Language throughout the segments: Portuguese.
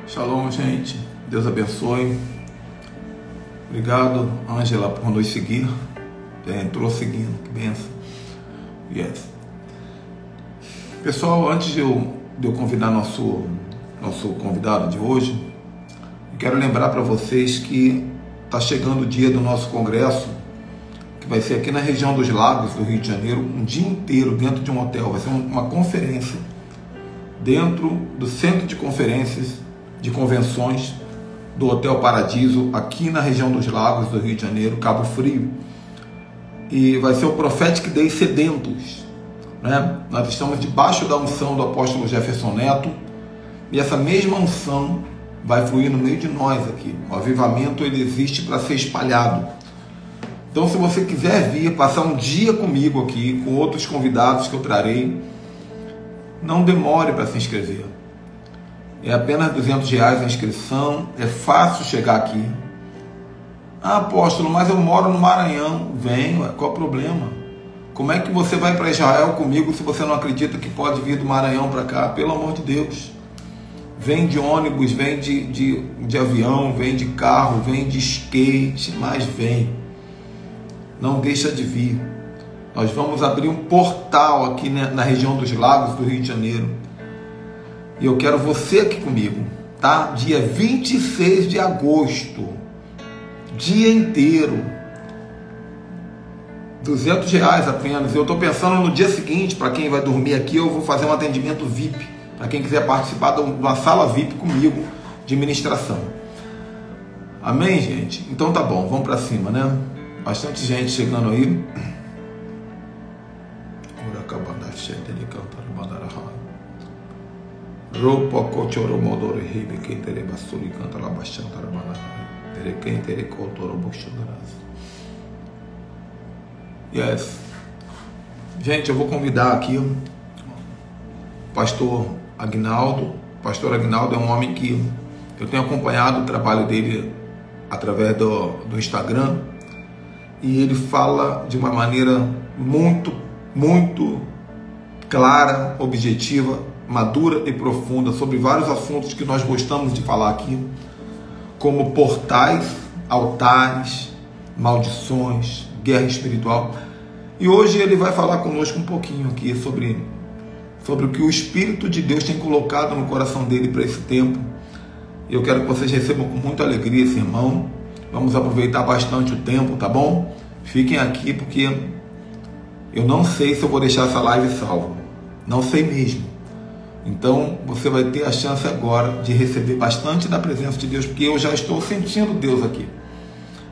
Shalom, gente. Deus abençoe. Obrigado, Ângela, por nos seguir. Entrou seguindo, que benção. Yes. Pessoal, antes de eu convidar nosso convidado de hoje, eu quero lembrar para vocês que está chegando o dia do nosso congresso, que vai ser aqui na região dos Lagos do Rio de Janeiro, um dia inteiro dentro de um hotel. Vai ser uma conferência dentro do Centro de Conferências de Convenções do Hotel Paradiso, aqui na região dos Lagos do Rio de Janeiro, Cabo Frio. E vai ser o Prophetic Day Sedentos, né? Nós estamos debaixo da unção do apóstolo Jefferson Neto, e essa mesma unção vai fluir no meio de nós aqui. O avivamento, ele existe para ser espalhado. Então, se você quiser vir passar um dia comigo aqui, com outros convidados que eu trarei, não demore para se inscrever. É apenas R$200 a inscrição, é fácil chegar aqui. Ah, apóstolo, mas eu moro no Maranhão. Venho, qual o problema? Como é que você vai para Israel comigo se você não acredita que pode vir do Maranhão para cá? Pelo amor de Deus. Vem de ônibus, vem de avião, vem de carro, vem de skate, mas vem. Não deixa de vir. Nós vamos abrir um portal aqui na região dos Lagos do Rio de Janeiro. E eu quero você aqui comigo, tá? Dia 26 de agosto, dia inteiro, R$200 apenas. Eu estou pensando no dia seguinte, para quem vai dormir aqui, eu vou fazer um atendimento VIP, para quem quiser participar de uma sala VIP comigo, de ministração. Amém, gente? Então tá bom, vamos para cima, né? Bastante gente chegando aí. Yes. Gente, eu vou convidar aqui o pastor Agnaldo. O pastor Agnaldo é um homem que eu tenho acompanhado o trabalho dele através do Instagram, e ele fala de uma maneira muito clara, objetiva, madura e profunda sobre vários assuntos que nós gostamos de falar aqui, como portais, altares, maldições, guerra espiritual. E hoje ele vai falar conosco um pouquinho aqui sobre o que o Espírito de Deus tem colocado no coração dele para esse tempo. Eu quero que vocês recebam com muita alegria esse irmão. Vamos aproveitar bastante o tempo, tá bom? Fiquem aqui, porque eu não sei se eu vou deixar essa live salva. Não sei mesmo. Então você vai ter a chance agora de receber bastante da presença de Deus, porque eu já estou sentindo Deus aqui.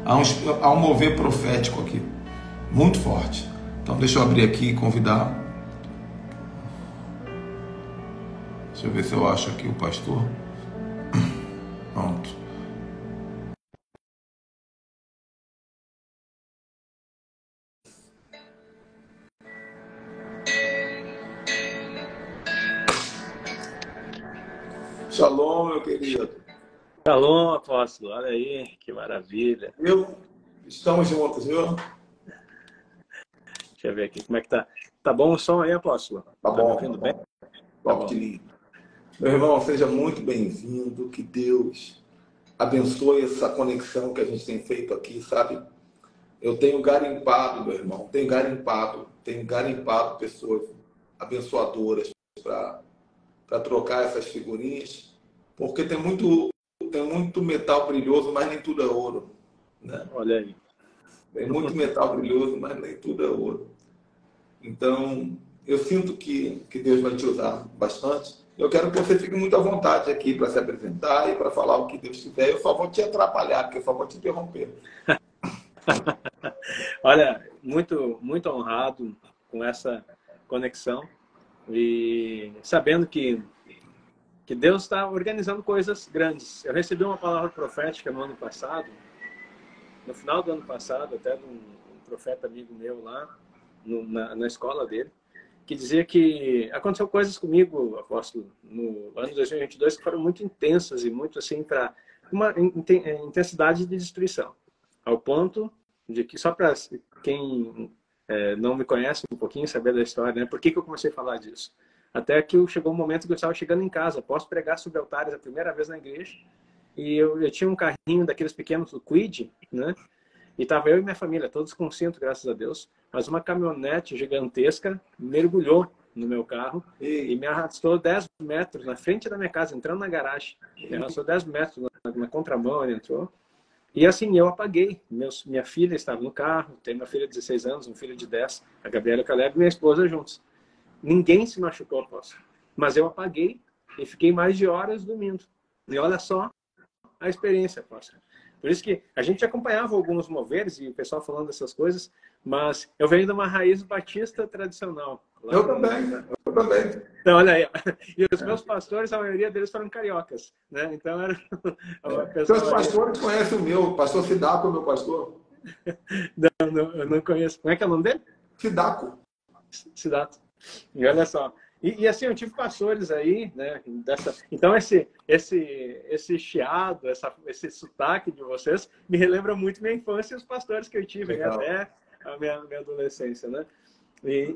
Há um mover profético aqui, muito forte. Então deixa eu abrir aqui e convidar. Deixa eu ver se eu acho aqui o pastor. Pronto. Shalom, meu querido. Shalom, apóstolo. Olha aí, que maravilha. Estamos juntos, viu? Deixa eu ver aqui como é que tá. Tá bom o som aí, apóstolo? Tá Tá me bom, ouvindo tá bem? bom. Tá Top bom. de linha. Meu irmão, seja muito bem-vindo. Que Deus abençoe essa conexão que a gente tem feito aqui, sabe? Eu tenho garimpado, meu irmão, tenho garimpado pessoas abençoadoras para trocar essas figurinhas, porque tem muito metal brilhoso, mas nem tudo é ouro, né? Olha aí. Tem muito metal brilhoso, mas nem tudo é ouro. Então, eu sinto que Deus vai te usar bastante. Eu quero que você fique muito à vontade aqui para se apresentar e para falar o que Deus tiver. Eu só vou te atrapalhar, porque eu só vou te interromper. Olha, muito honrado com essa conexão e sabendo que Deus está organizando coisas grandes. Eu recebi uma palavra profética no ano passado, no final do ano passado, até de um profeta amigo meu lá, na escola dele, que dizia que aconteceu coisas comigo, apóstolo, no ano de 2022 que foram muito intensas e muito assim para uma intensidade de destruição, ao ponto de que, só para quem não me conhece um pouquinho, saber da história, né? Por que eu comecei a falar disso? Até que chegou um momento que eu estava chegando em casa, posso pregar sobre altares a primeira vez na igreja, e eu tinha um carrinho daqueles pequenos, o Kwid, né? E estava eu e minha família, todos com cinto, graças a Deus. Mas uma caminhonete gigantesca mergulhou no meu carro e me arrastou 10 metros na frente da minha casa, entrando na garagem. Me arrastou 10 metros na contramão, ele entrou. E assim, eu apaguei. Minha filha estava no carro, tenho minha filha de 16 anos, um filho de 10, a Gabriela e o Caleb, e minha esposa juntos. Ninguém se machucou, apóstolo. Mas eu apaguei e fiquei mais de horas dormindo. E olha só a experiência, apóstolo. Por isso que a gente acompanhava alguns moveres e o pessoal falando dessas coisas, mas eu venho de uma raiz batista tradicional. Eu também. Então, olha aí. E os meus pastores, a maioria deles foram cariocas, né? Então, era Seus pastores conhecem o meu, pastor Sidaco é o meu pastor. Não, eu não conheço. Como é que é o nome dele? Sidaco. Sidato. E olha só. E assim, eu tive pastores aí, né? Então, esse chiado, esse sotaque de vocês me relembra muito minha infância e os pastores que eu tive, né? Até a minha adolescência, né?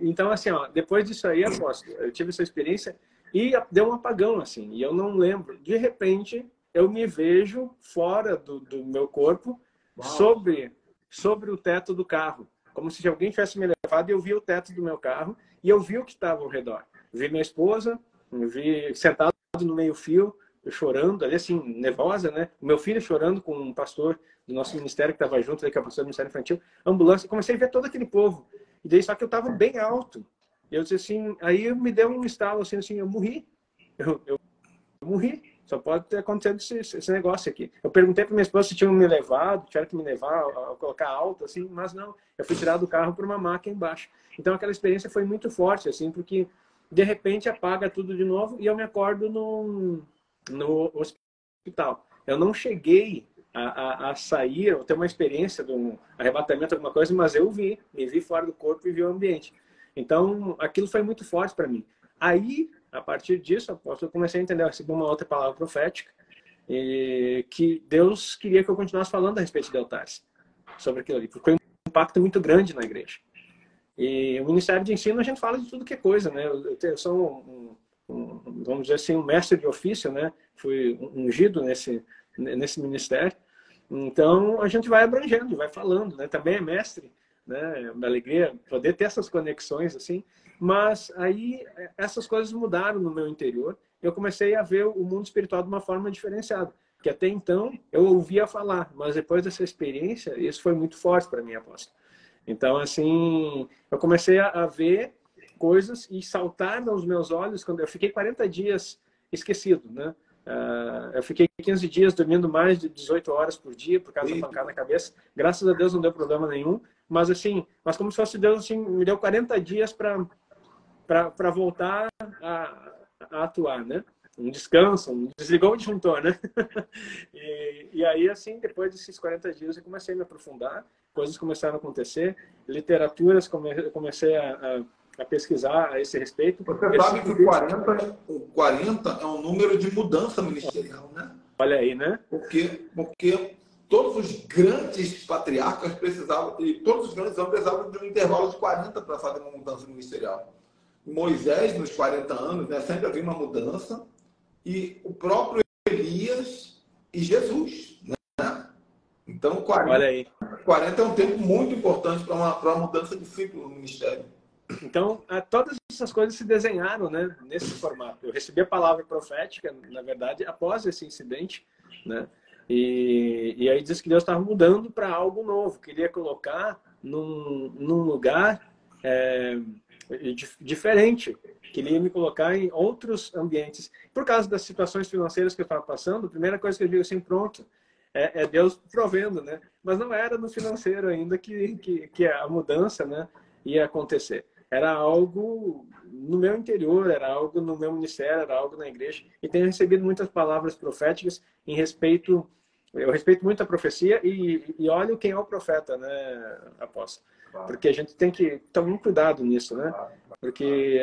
Então, assim, ó, depois disso aí, eu tive essa experiência e deu um apagão, assim, e eu não lembro. De repente, eu me vejo fora do meu corpo, sobre o teto do carro, como se alguém tivesse me levado e eu vi o teto do meu carro e eu vi o que estava ao redor. Vi minha esposa, vi sentado no meio-fio, chorando, ali assim, nervosa, né? O meu filho chorando com um pastor do nosso ministério que estava junto, que é o pastor do Ministério Infantil, ambulância. Comecei a ver todo aquele povo. E daí, só que eu estava bem alto. Eu disse assim, aí me deu um estalo assim, eu morri. Eu morri. Só pode ter acontecido esse negócio aqui. Eu perguntei para minha esposa se tinham me levado, tiveram que me levar a colocar alto, assim, mas não. Eu fui tirado do carro por uma maca embaixo. Então, aquela experiência foi muito forte, assim, porque de repente apaga tudo de novo e eu me acordo no hospital. Eu não cheguei a sair, ou ter uma experiência de um arrebatamento, alguma coisa, mas eu me vi fora do corpo e vi o ambiente. Então, aquilo foi muito forte para mim. Aí, a partir disso, eu comecei a entender, eu recebi uma outra palavra profética, que Deus queria que eu continuasse falando a respeito de altares, sobre aquilo ali, porque foi um impacto muito grande na igreja. E o Ministério de Ensino, a gente fala de tudo que é coisa, né? Eu sou vamos dizer assim, um mestre de ofício, né? Fui ungido nesse ministério. Então, a gente vai abrangendo, vai falando, né? Também é mestre, né? Uma alegria poder ter essas conexões, assim. Mas aí, essas coisas mudaram no meu interior. Eu comecei a ver o mundo espiritual de uma forma diferenciada. Que até então, eu ouvia falar, mas depois dessa experiência, isso foi muito forte para mim, apóstolo. Então, assim, eu comecei a ver coisas e saltar aos meus olhos quando eu fiquei 40 dias esquecido, né? Eu fiquei 15 dias dormindo mais de 18 horas por dia por causa da pancada na cabeça. Graças a Deus não deu problema nenhum, mas assim, como se fosse Deus assim, me deu 40 dias para voltar a atuar, né? Um descanso, desligou o disjuntor, né? E aí, assim, depois desses 40 dias, eu comecei a me aprofundar, coisas começaram a acontecer, literaturas, comecei a pesquisar a esse respeito. Você sabe que o 40 é um número de mudança ministerial, né? Olha aí, né? Porque todos os grandes patriarcas precisavam, e todos os grandes homens precisavam de um intervalo de 40 para fazer uma mudança ministerial. Moisés, nos 40 anos, né, sempre havia uma mudança, e o próprio Elias e Jesus, né? Então, 40 é um tempo muito importante para uma mudança de ciclo no ministério. Então, todas essas coisas se desenharam, né, nesse formato. Eu recebi a palavra profética, na verdade, após esse incidente, né? E aí diz que Deus estava mudando para algo novo, queria colocar num lugar diferente, queria me colocar em outros ambientes. Por causa das situações financeiras que eu estava passando, a primeira coisa que eu digo assim, pronto, é Deus provendo, né? Mas não era no financeiro ainda que a mudança, né, ia acontecer. Era algo no meu interior, era algo no meu ministério, era algo na igreja. E tenho recebido muitas palavras proféticas em respeito... Eu respeito muito a profecia e olho quem é o profeta, né, apóstolo? Porque a gente tem que tomar um cuidado nisso, né? Porque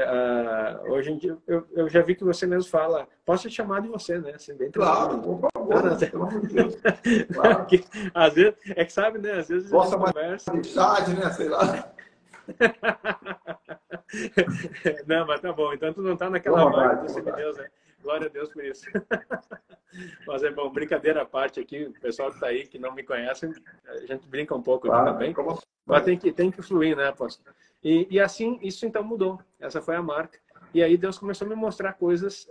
hoje em dia, eu já vi que você mesmo fala, posso te chamar de você, né? Assim, bem claro, por favor. Pelo amor de Deus. Claro. Às vezes, que sabe, né? Às vezes Nossa, a gente conversa... amizade, né? Sei lá. Não, mas tá bom. Então tu não tá naquela vibe do semideus, né? Glória a Deus por isso. Mas é bom, brincadeira à parte aqui, o pessoal que tá aí, que não me conhece, a gente brinca um pouco aqui também. Mas tem que fluir, né, apóstolo? E assim, isso então mudou. Essa foi a marca. E aí Deus começou a me mostrar coisas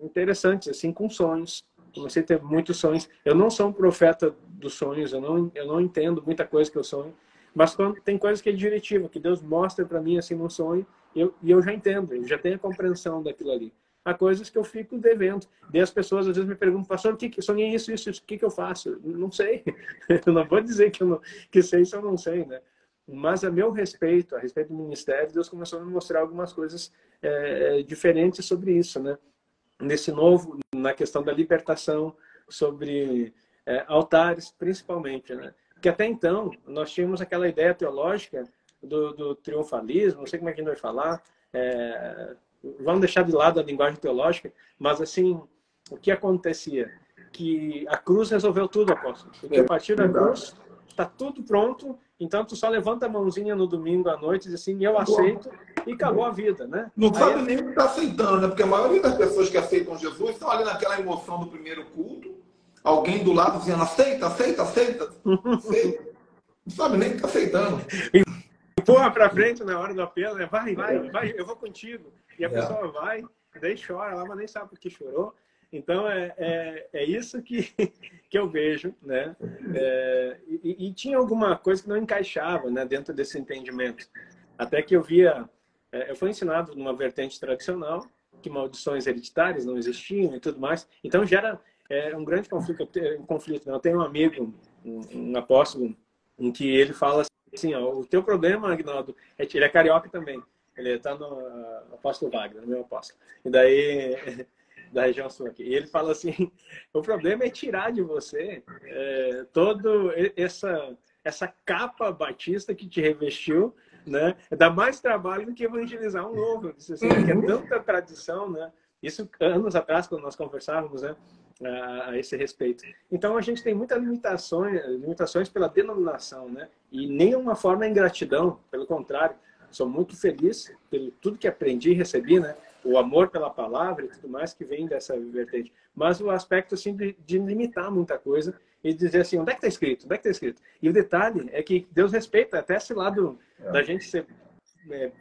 interessantes, assim, com sonhos. Comecei a ter muitos sonhos. Eu não sou um profeta dos sonhos, eu não entendo muita coisa que eu sonho. Mas quando tem coisas que é diretiva, que Deus mostra para mim assim num sonho, e eu já entendo, eu já tenho a compreensão daquilo ali. Há coisas que eu fico devendo. E as pessoas às vezes me perguntam, pastor, o que sonhei isso, o que eu faço? Não sei. Eu não vou dizer que sei se eu não sei, né? Mas a meu respeito, a respeito do ministério, Deus começou a me mostrar algumas coisas diferentes sobre isso, né? Nesse novo, na questão da libertação, sobre altares, principalmente, né? Que até então, nós tínhamos aquela ideia teológica do triunfalismo, não sei como é que a gente vai falar, vamos deixar de lado a linguagem teológica, mas assim, o que acontecia? Que a cruz resolveu tudo, apóstolo. Porque a partir da cruz, está tudo pronto, então tu só levanta a mãozinha no domingo à noite e diz assim, eu aceito, e acabou a vida, né? Não sabe nem o que está aceitando, né? Porque a maioria das pessoas que aceitam Jesus estão ali naquela emoção do primeiro culto, alguém do lado dizendo, aceita. Não sabe nem o que está aceitando. Empurra para frente na hora do apelo, né? Vai, eu vou contigo. E a pessoa vai, daí chora lá, mas nem sabe por que chorou. Então, é isso que eu vejo, né? E tinha alguma coisa que não encaixava, né, dentro desse entendimento. Até que eu via... eu fui ensinado numa vertente tradicional, que maldições hereditárias não existiam e tudo mais. Então, gera um grande conflito. Eu tenho um amigo, um apóstolo, em que ele fala assim, ó, o teu problema, Agnaldo, ele é carioca também. Ele está no apóstolo Wagner, no meu apóstolo. E daí, da região sul aqui. E ele fala assim, o problema é tirar de você toda essa capa batista que te revestiu, né? Dá mais trabalho do que evangelizar um novo. Disse assim, que é tanta tradição, né? Isso anos atrás, quando nós conversávamos, né? A esse respeito. Então a gente tem muitas limitações pela denominação, né? E nenhuma forma é ingratidão, pelo contrário, sou muito feliz pelo tudo que aprendi e recebi, né? O amor pela palavra e tudo mais que vem dessa vertente. Mas o aspecto assim de limitar muita coisa e dizer assim, onde é que está escrito? Onde é que está escrito? E o detalhe é que Deus respeita até esse lado da gente ser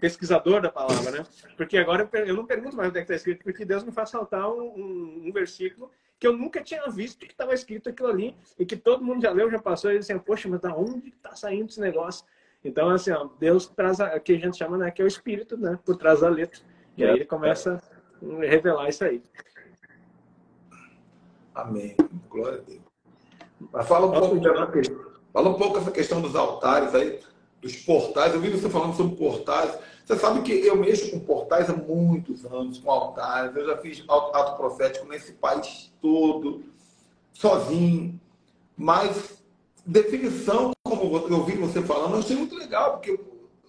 pesquisador da palavra, né? Porque agora eu não pergunto mais onde é que está escrito, porque Deus me faz saltar um versículo que eu nunca tinha visto que estava escrito aquilo ali e que todo mundo já leu, já passou e disse assim, poxa, mas da onde está saindo esse negócio? Então, assim, ó, Deus traz o que a gente chama, né, que é o Espírito, né, por trás da letra. E aí ele começa a revelar isso aí. Amém. Glória a Deus. Mas fala um pouco essa questão dos altares aí, dos portais. Eu vi você falando sobre portais. Você sabe que eu mexo com portais há muitos anos, com altares. Eu já fiz ato profético nesse país todo, sozinho. Mas definição, como eu vi você falando, eu achei muito legal, porque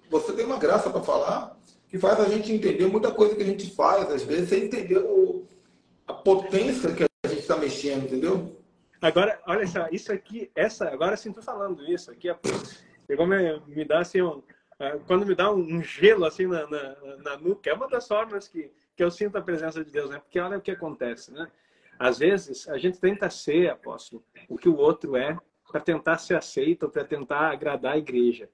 você tem uma graça para falar que faz a gente entender muita coisa que a gente faz, às vezes, sem entender a potência que a gente está mexendo, entendeu? Agora, olha só, isso aqui, agora sim, tô falando isso aqui, chegou me dá assim, quando me dá um gelo assim na nuca, é uma das formas que eu sinto a presença de Deus, né? Porque olha o que acontece, né? Às vezes, a gente tenta ser, apóstolo, o que o outro é, para tentar ser aceito, para tentar agradar a igreja.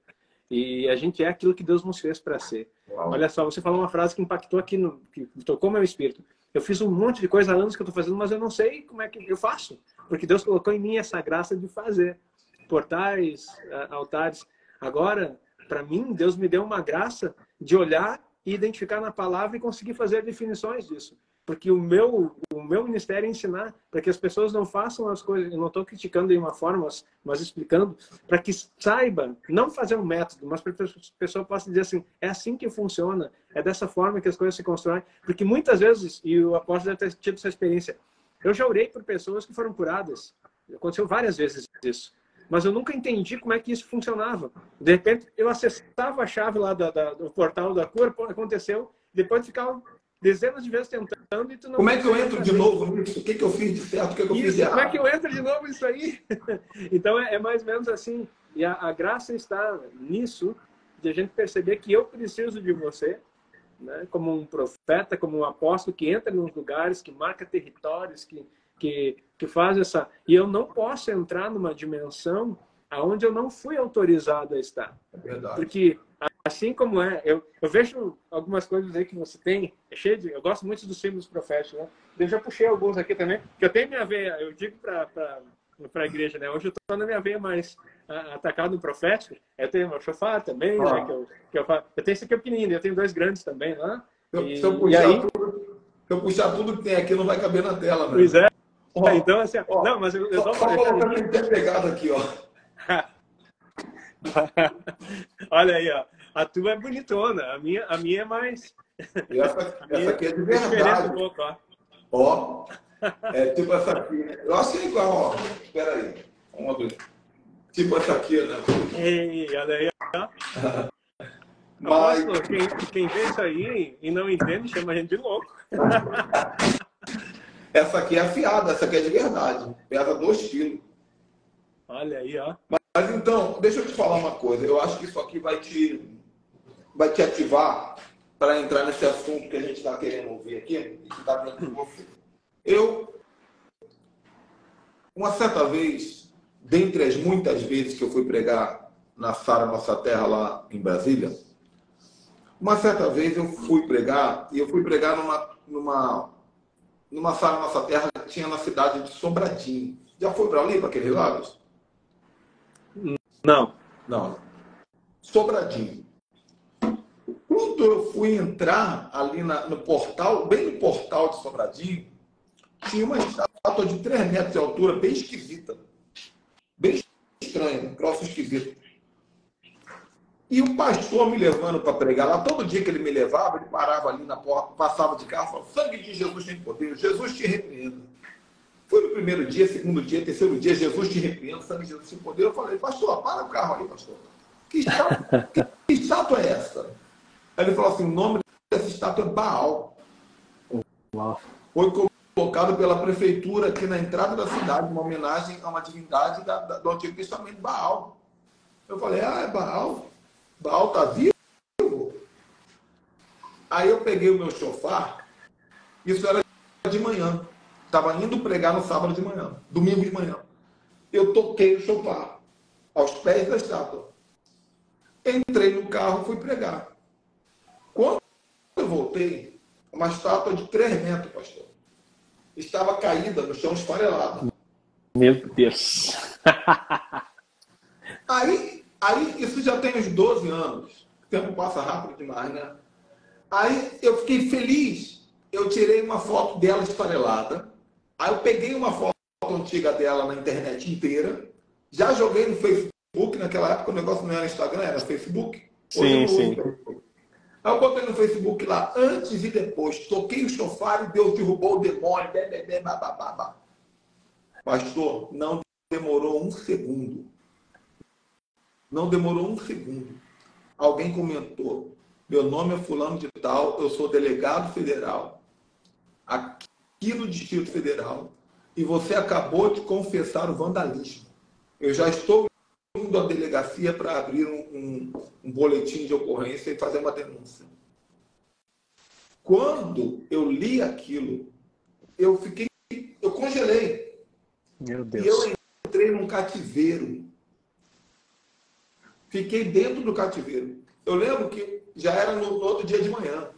E a gente é aquilo que Deus nos fez para ser. Uau. Olha só, você falou uma frase que impactou aqui, que tocou meu espírito. Eu fiz um monte de coisa há anos que eu estou fazendo, mas eu não sei como é que eu faço. Porque Deus colocou em mim essa graça de fazer. Portais, altares. Agora, para mim, Deus me deu uma graça de olhar e identificar na palavra e conseguir fazer definições disso. Porque o meu ministério é ensinar para que as pessoas não façam as coisas, eu não estou criticando de uma forma, mas explicando, para que saiba, não fazer um método, mas para que a pessoa possa dizer assim, é assim que funciona, é dessa forma que as coisas se constroem. Porque muitas vezes, e o apóstolo deve ter tido essa experiência, eu já orei por pessoas que foram curadas, aconteceu várias vezes isso, mas eu nunca entendi como é que isso funcionava. De repente, eu acessava a chave lá do portal da cura, aconteceu, depois ficava dezenas de vezes tentando e tu não... Como é que eu entro de novo nisso? O que eu fiz de certo? O que eu fiz de errado? Como é que eu entro de novo nisso aí? Então, é mais ou menos assim. E a graça está nisso, de a gente perceber que eu preciso de você, né? Como um profeta, como um apóstolo que entra nos lugares, que marca territórios, que faz essa... E eu não posso entrar numa dimensão aonde eu não fui autorizado a estar. É verdade. Porque... Assim como eu vejo algumas coisas aí que você tem, é cheio de... Eu gosto muito dos símbolos proféticos, né? Eu já puxei alguns aqui também, que eu tenho minha veia, eu digo para a igreja, né? Hoje eu estou na minha veia mais atacado no profético. Eu tenho meu chofar também, né? Eu tenho esse aqui pequenininho, eu tenho 2 grandes também lá. Se eu puxar tudo que tem aqui, não vai caber na tela, né? Pois é. Então, assim, não, mas eu só colocando ele ter pegado aqui, ó. Olha aí, ó. A tua é bonitona, a minha é mais... Essa aqui é de verdade. Um pouco, ó. É tipo essa aqui, né? Eu acho que é igual, ó. Espera aí. Vamos abrir. Tipo essa aqui, né? Ei, olha aí, ó. Mas... Quem vê isso aí e não entende, chama a gente de louco. Essa aqui é afiada, essa aqui é de verdade. Pesa 2 quilos. Olha aí, ó. Mas então, deixa eu te falar uma coisa. Eu acho que isso aqui vai te ativar para entrar nesse assunto que a gente está querendo ouvir aqui e que está dentro de você. Uma certa vez, dentre as muitas vezes que eu fui pregar na Sara Nossa Terra lá em Brasília, uma certa vez eu fui pregar numa Sara Nossa Terra que tinha na cidade de Sobradinho. Já foi para ali, para aqueles lados? Não. Sobradinho. Quando eu fui entrar ali no portal, bem no portal de Sobradinho, tinha uma estátua de 3 metros de altura, bem esquisita. Bem estranha, um troço esquisito. E o pastor me levando para pregar lá, todo dia que ele me levava, ele parava ali na porta, passava de carro, falava, sangue de Jesus tem poder, Jesus te repreenda. Foi no primeiro dia, segundo dia, terceiro dia, Jesus te repreenda, sangue de Jesus tem poder. Eu falei, pastor, para o carro aí, pastor. Que estátua é essa? Aí ele falou assim, o nome dessa estátua é Baal. Uau. Foi colocado pela prefeitura aqui na entrada da cidade, uma homenagem a uma divindade do Antigo Testamento, Baal. Eu falei, é Baal? Baal está vivo? Aí eu peguei o meu chofar, isso era de manhã. Estava indo pregar no sábado de manhã, domingo de manhã. Eu toquei o chofar aos pés da estátua. Entrei no carro e fui pregar. Quando eu voltei, uma estátua de 3 metros, pastor, estava caída no chão, esfarelada. Meu Deus. Aí, isso já tem uns 12 anos. O tempo passa rápido demais, né? Aí eu fiquei feliz. Eu tirei uma foto dela esfarelada. Aí eu peguei uma foto antiga dela na internet inteira. Já joguei no Facebook. Naquela época o negócio não era Instagram, era Facebook. Sim. Aí eu botei no Facebook lá, antes e depois. Toquei o chofar e Deus derrubou o demônio. Babá. Pastor, não demorou um segundo. Não demorou um segundo. alguém comentou, meu nome é fulano de tal, eu sou delegado federal, aqui no Distrito Federal, e você acabou de confessar o vandalismo. Eu já estou indo à delegacia para abrir um boletim de ocorrência e fazer uma denúncia. Quando eu li aquilo, eu congelei. Meu Deus. E eu entrei num cativeiro. Fiquei dentro do cativeiro. Eu lembro que já era no outro dia de manhã.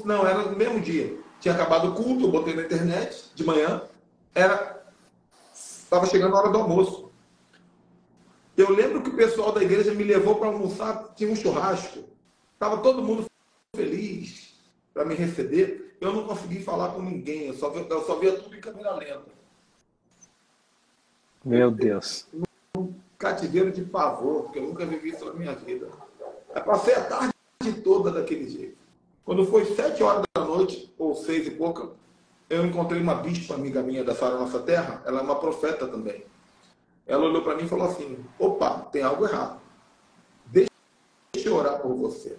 Não, era no mesmo dia. Tinha acabado o culto, eu botei na internet de manhã. Estava chegando a hora do almoço. Eu lembro que o pessoal da igreja me levou para almoçar, tinha um churrasco. Estava todo mundo feliz para me receber. Eu não consegui falar com ninguém, eu só via tudo em câmera lenta. Meu Deus. Cativeiro de pavor, porque eu nunca vivi isso na minha vida. Eu passei a tarde toda daquele jeito. Quando foi 7 horas da noite, ou 6 e pouca, eu encontrei uma bispa amiga minha da Sara Nossa Terra, ela é uma profeta também. Ela olhou para mim e falou assim, opa, tem algo errado. Deixa eu orar por você.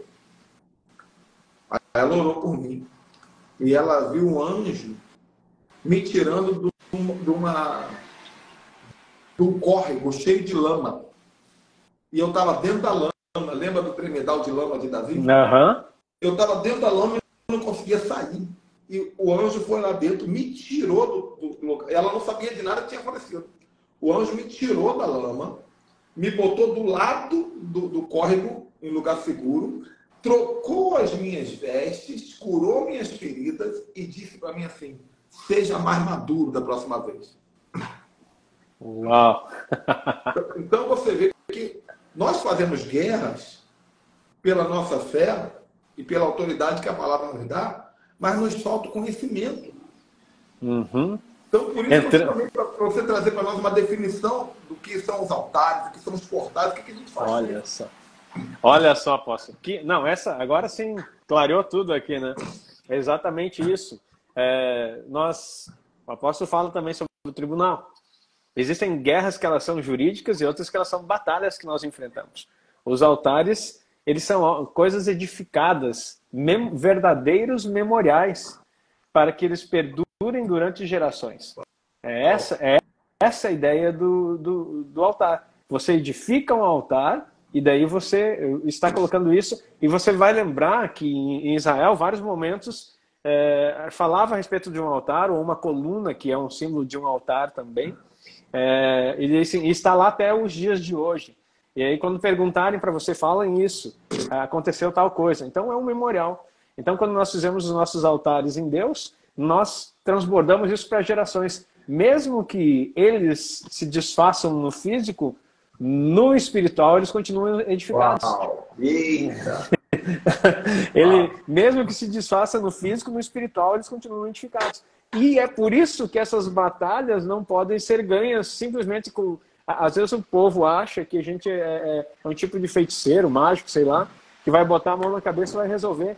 Aí ela orou por mim. E ela viu um anjo me tirando de um córrego cheio de lama. E eu estava dentro da lama. Lembra do tremedal de lama de Davi? Uhum. Eu estava dentro da lama e não conseguia sair. E o anjo foi lá dentro, me tirou do local. Ela não sabia de nada que tinha acontecido. O anjo me tirou da lama, me botou do lado do córrego, em lugar seguro, trocou as minhas vestes, curou minhas feridas e disse para mim assim, seja mais maduro da próxima vez. Uau! Então você vê que nós fazemos guerras pela nossa fé e pela autoridade que a palavra nos dá, mas nos falta o conhecimento. Uhum. Então, por isso, para você trazer para nós uma definição do que são os altares, do que são os portais, o que a gente faz. Olha só, apóstolo. Agora sim, clareou tudo aqui, né? É exatamente isso. O apóstolo fala também sobre o tribunal. Existem guerras que elas são jurídicas e outras que elas são batalhas que nós enfrentamos. Os altares, eles são coisas edificadas, verdadeiros memoriais, para que eles perdurem durante gerações. É essa a ideia do altar. Você edifica um altar e daí você está colocando isso e você vai lembrar que em Israel, vários momentos, falava a respeito de um altar ou uma coluna, que é um símbolo de um altar também, e assim, está lá até os dias de hoje. E aí quando perguntarem para você, falem isso, aconteceu tal coisa. Então é um memorial. Então quando nós fizemos os nossos altares em Deus, nós transbordamos isso para gerações. Mesmo que eles se desfaçam no físico, no espiritual eles continuam edificados. Uau. Eita. Mesmo que se desfaça no físico, no espiritual eles continuam edificados. E é por isso que essas batalhas não podem ser ganhas simplesmente com... Às vezes o povo acha que a gente é um tipo de feiticeiro, mágico, sei lá, que vai botar a mão na cabeça e vai resolver.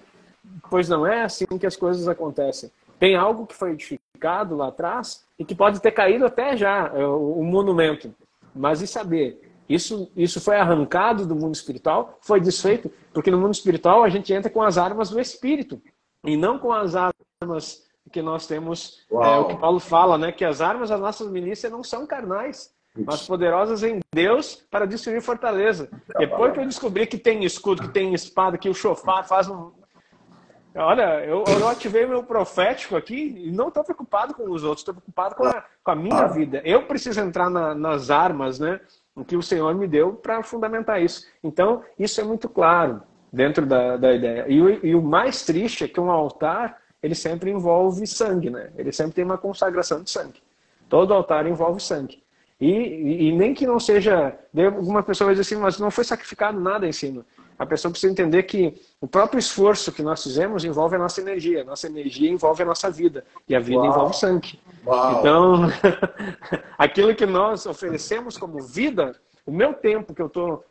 Pois não é assim que as coisas acontecem. Tem algo que foi edificado lá atrás e que pode ter caído até já, o monumento. Mas e saber? Isso foi arrancado do mundo espiritual, foi desfeito, porque no mundo espiritual a gente entra com as armas do Espírito e não com as armas que nós temos, o que Paulo fala, né? Que as armas da nossa milícia não são carnais, mas poderosas em Deus para destruir fortaleza. Depois que eu descobri que tem escudo, que tem espada, que o chofar faz um... Olha, eu ativei meu profético aqui e não estou preocupado com os outros, estou preocupado com a minha vida. Eu preciso entrar nas armas, né? O que o Senhor me deu para fundamentar isso. Então, isso é muito claro dentro da ideia. E o mais triste é que um altar, ele sempre envolve sangue, né? Ele sempre tem uma consagração de sangue. Todo altar envolve sangue. E nem que não seja... Alguma pessoa vai dizer assim, mas não foi sacrificado nada em cima. A pessoa precisa entender que o próprio esforço que nós fizemos envolve a nossa energia envolve a nossa vida. E a vida envolve sangue. Então, aquilo que nós oferecemos como vida, o meu tempo que eu estou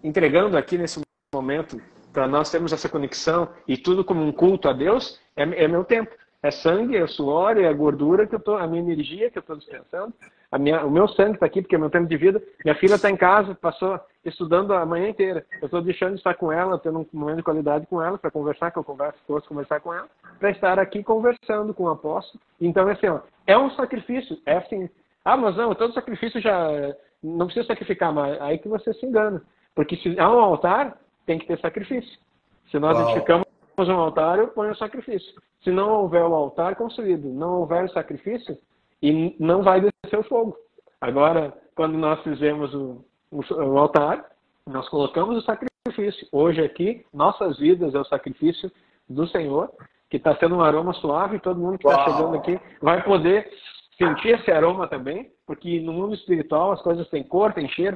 entregando aqui nesse momento, para nós termos essa conexão e tudo como um culto a Deus, é meu tempo. É sangue, é suor, é gordura, a minha energia que eu estou dispensando. O meu sangue está aqui, porque é meu tempo de vida. Minha filha está em casa, passou estudando a manhã inteira. Eu estou deixando de estar com ela, tendo um momento de qualidade com ela, para conversar, que eu posso conversar com ela, para estar aqui conversando com o apóstolo. Então, assim, ó, é um sacrifício. É assim, mas não, todo sacrifício já... Não precisa sacrificar, mas aí que você se engana. Porque se há um altar, tem que ter sacrifício. Se nós edificamos um altar, eu ponho o sacrifício. Se não houver o altar construído, não houver o sacrifício, e não vai descer o fogo. Agora, quando nós fizemos o altar, nós colocamos o sacrifício. Hoje aqui, nossas vidas é o sacrifício do Senhor, que está sendo um aroma suave, e todo mundo que está chegando aqui vai poder sentir esse aroma também, porque no mundo espiritual as coisas têm cor, têm cheiro,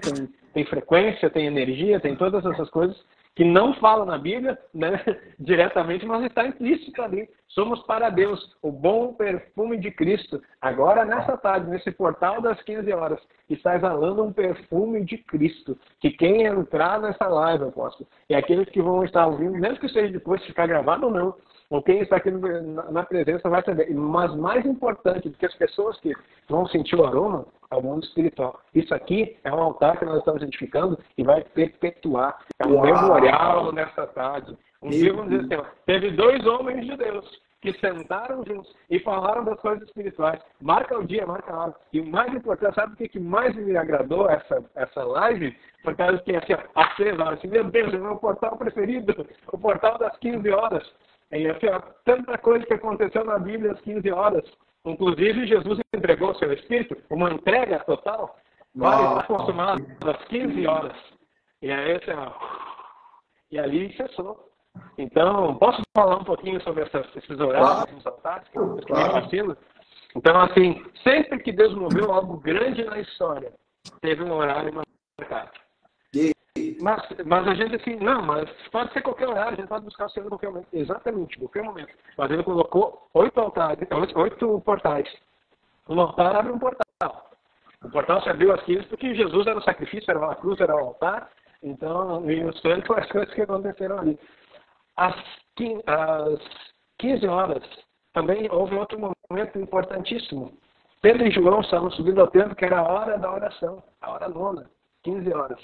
tem frequência, tem energia, tem todas essas coisas que não falam na Bíblia, né, diretamente, mas está implícito ali. Somos para Deus, o bom perfume de Cristo. Agora, nessa tarde, nesse portal das 15 horas, está exalando um perfume de Cristo, que quem entrar nessa live, apóstolo, e aqueles que vão estar ouvindo, mesmo que seja depois ficar gravado ou não, ou quem está aqui na presença vai saber. Mas mais importante do que as pessoas que vão sentir o aroma é o mundo espiritual. Isso aqui é um altar que nós estamos edificando e vai perpetuar. É um memorial nessa tarde. Um dia, vamos dizer assim, teve 2 homens de Deus que sentaram juntos e falaram das coisas espirituais. Marca o dia, marca a hora. E o mais importante, sabe o que mais me agradou essa live? Por causa que, assim, às 6 horas, assim, meu Deus, é o meu portal preferido, o portal das 15 horas. E assim, tanta coisa que aconteceu na Bíblia às 15 horas. Inclusive, Jesus entregou o seu Espírito, uma entrega total. Vai estar consumado às 15 horas. E aí, assim, e ali cessou. Então, posso falar um pouquinho sobre esses horários, esses altares que me fascinam? Então, assim, sempre que Deus moveu algo grande na história, teve um horário marcado. Mas a gente assim, não, mas pode ser qualquer horário, a gente pode buscar o Senhor em qualquer momento. Exatamente, qualquer momento. Mas ele colocou 8 altares, 8 portais. Um altar abre um portal. O portal se abriu às 15 porque Jesus era o sacrifício, era a cruz, era o altar. Então, e os santos foram as coisas que aconteceram ali. Às 15 horas, também houve outro momento importantíssimo. Pedro e João estavam subindo ao templo, que era a hora da oração, a hora nona, 15 horas.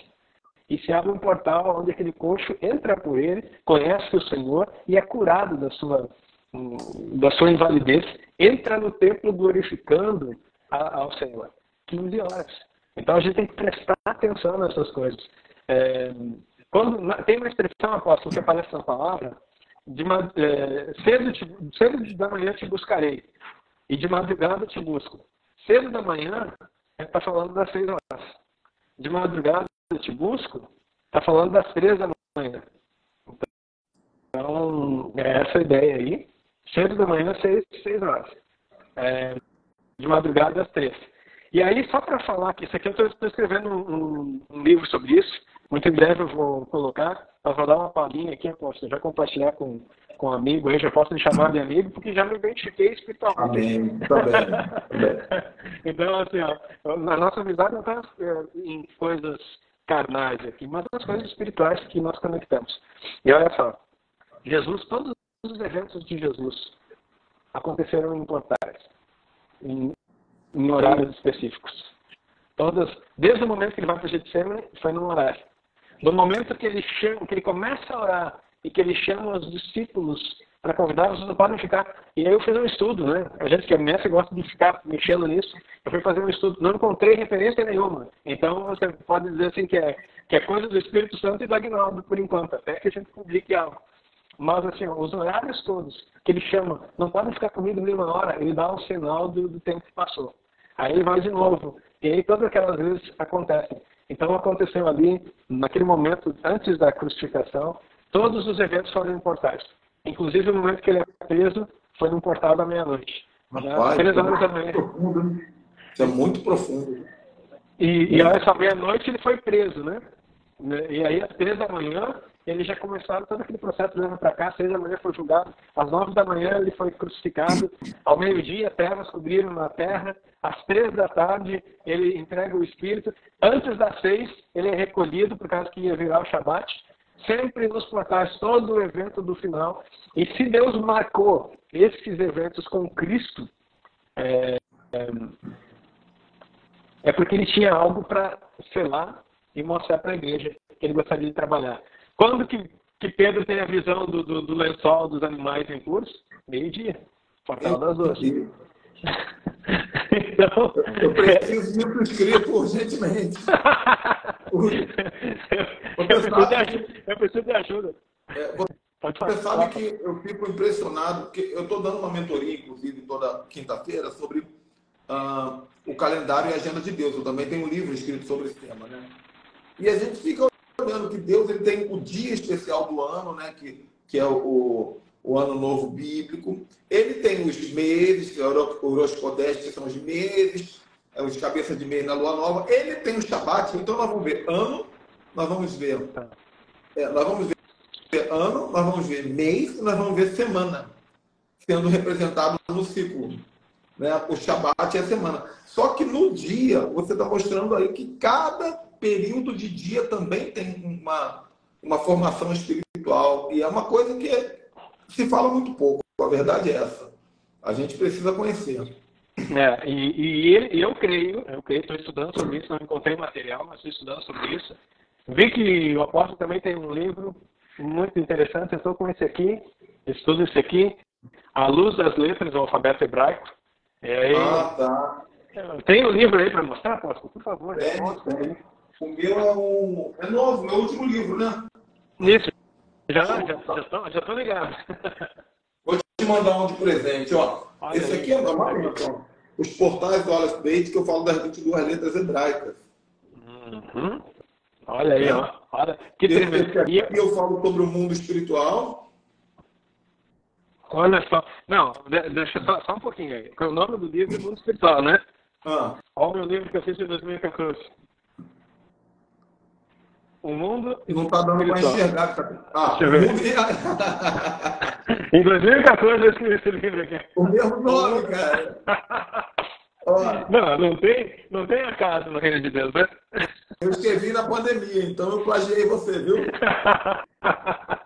E se abre um portal onde aquele coxo entra por ele, conhece o Senhor e é curado da sua invalidez, entra no templo glorificando ao Senhor. 15 horas. Então a gente tem que prestar atenção nessas coisas. Quando tem uma expressão, apóstolo, que aparece na palavra, cedo da manhã te buscarei, e de madrugada te busco. Cedo da manhã, está falando das 6 horas. De madrugada eu te busco, está falando das 3 da manhã. Então, é essa a ideia aí. Cedo da manhã, 6 horas. De madrugada, às 3. E aí, só para falar que isso aqui, eu estou escrevendo um livro sobre isso. Muito em breve eu vou colocar. Eu vou dar uma palhinha aqui, posso já compartilhar com um amigo aí, já posso me chamar de amigo, porque já me identifiquei espiritualmente. Amém. Também. Então, assim, a nossa amizade não está em coisas carnais aqui, mas nas coisas espirituais que nós conectamos. E olha só, Jesus, todos os eventos de Jesus aconteceram em portais, em horários específicos. Desde o momento que ele vai para o Getsemane, foi num horário. No momento que ele começa a orar e que ele chama os discípulos para convidar, vocês não podem ficar. E aí eu fiz um estudo, né? A gente que é mestre gosta de ficar mexendo nisso. Eu fui fazer um estudo, não encontrei referência nenhuma. Então você pode dizer assim que é coisa do Espírito Santo e do Agnaldo, por enquanto, até que a gente publique algo. Mas assim, os horários todos que ele chama, não podem ficar comigo nenhuma hora, ele dá um sinal do tempo que passou. Aí ele vai de novo. E aí todas aquelas vezes acontecem. Então aconteceu ali, naquele momento, antes da crucificação, todos os eventos foram em portais. Inclusive o momento que ele é preso foi num portal da meia-noite. 3 horas da manhã. Isso é muito profundo. E essa meia-noite ele foi preso, né? E aí às 3 da manhã ele já começaram todo aquele processo levando para cá, às 6 da manhã foi julgado, às 9 da manhã ele foi crucificado, ao meio-dia trevas cobriram na terra, às 3 da tarde ele entrega o Espírito, antes das 6 ele é recolhido por causa que ia virar o Shabat, sempre nos portais, todo o evento do final. E se Deus marcou esses eventos com Cristo, é porque ele tinha algo para selar e mostrar para a igreja que ele gostaria de trabalhar. Quando que Pedro tem a visão do lençol dos animais impuros? Meio-dia, Portal das Ostras. Então, eu preciso ir para o escrito urgentemente. Eu preciso de ajuda. Você sabe que eu fico impressionado, porque eu estou dando uma mentoria, inclusive, toda quinta-feira, sobre o calendário e a agenda de Deus. Eu também tenho um livro escrito sobre esse tema, né? E a gente fica olhando que Deus ele tem o dia especial do ano, né? Que é o ano novo bíblico. Ele tem os meses, que é o Horoscodeste, que são os meses, os cabeças de mês na lua nova. Ele tem o Shabat, então nós vamos ver ano, nós vamos ver ano, nós vamos ver mês, nós vamos ver semana, sendo representado no ciclo. Né? O Shabat é a semana. Só que no dia, você está mostrando aí que cada período de dia também tem uma formação espiritual. E é uma coisa que se fala muito pouco. A verdade é essa. A gente precisa conhecer. Eu creio, estou estudando sobre isso, não encontrei material, mas estou estudando sobre isso. Vi que o apóstolo também tem um livro muito interessante. Eu estou com esse aqui, estudo esse aqui, A Luz das Letras do Alfabeto Hebraico. Tá. Tem um livro aí para mostrar, apóstolo? Por favor. O meu é novo, meu último livro, né? Isso. Já estou ligado. Vou te mandar um de presente, ó. Esse aqui é normalmente, os portais do Wallace Page, que eu falo das 22 letras hebraicas. Uhum. Olha aí, ó. Olha, que tremendo. Aqui eu falo sobre o mundo espiritual. Olha só. Não, deixa só um pouquinho aí. O nome do livro é Mundo Espiritual, né? Olha o meu livro que eu fiz em 2014. O mundo. Não está dando para enxergar. Deixa eu ver. Em 2014 eu escrevi esse livro aqui. O mesmo nome, cara. Não tem acaso no reino de Deus, né? Eu escrevi na pandemia, então eu plagiei você, viu?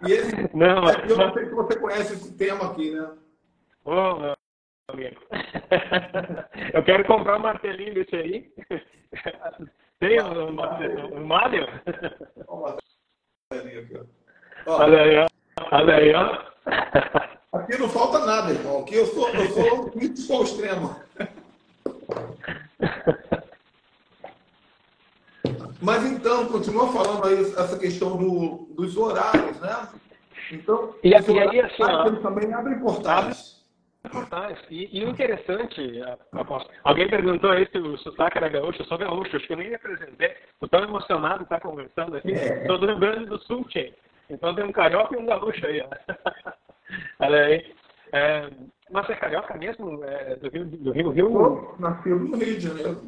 E esse eu não sei se você conhece esse tema aqui, né? Meu amigo. Eu quero comprar um martelinho desse aí. Tem um Mário? Olha aí, ó. Aqui não falta nada, irmão. Aqui eu sou crítico ao extremo. Mas então, continua falando aí essa questão dos horários, né? Então, e aí, assim, eles também abrem portais. E o interessante, alguém perguntou aí se o sotaque era gaúcho. Eu sou gaúcho, acho que eu nem me apresentei. Estou tão emocionado de estar conversando aqui. Estou do Rio Grande do Sul, tchê. Então tem um carioca e um gaúcho aí. Olha aí. Mas é carioca mesmo? Do Rio? Nasceu no Rio de Janeiro.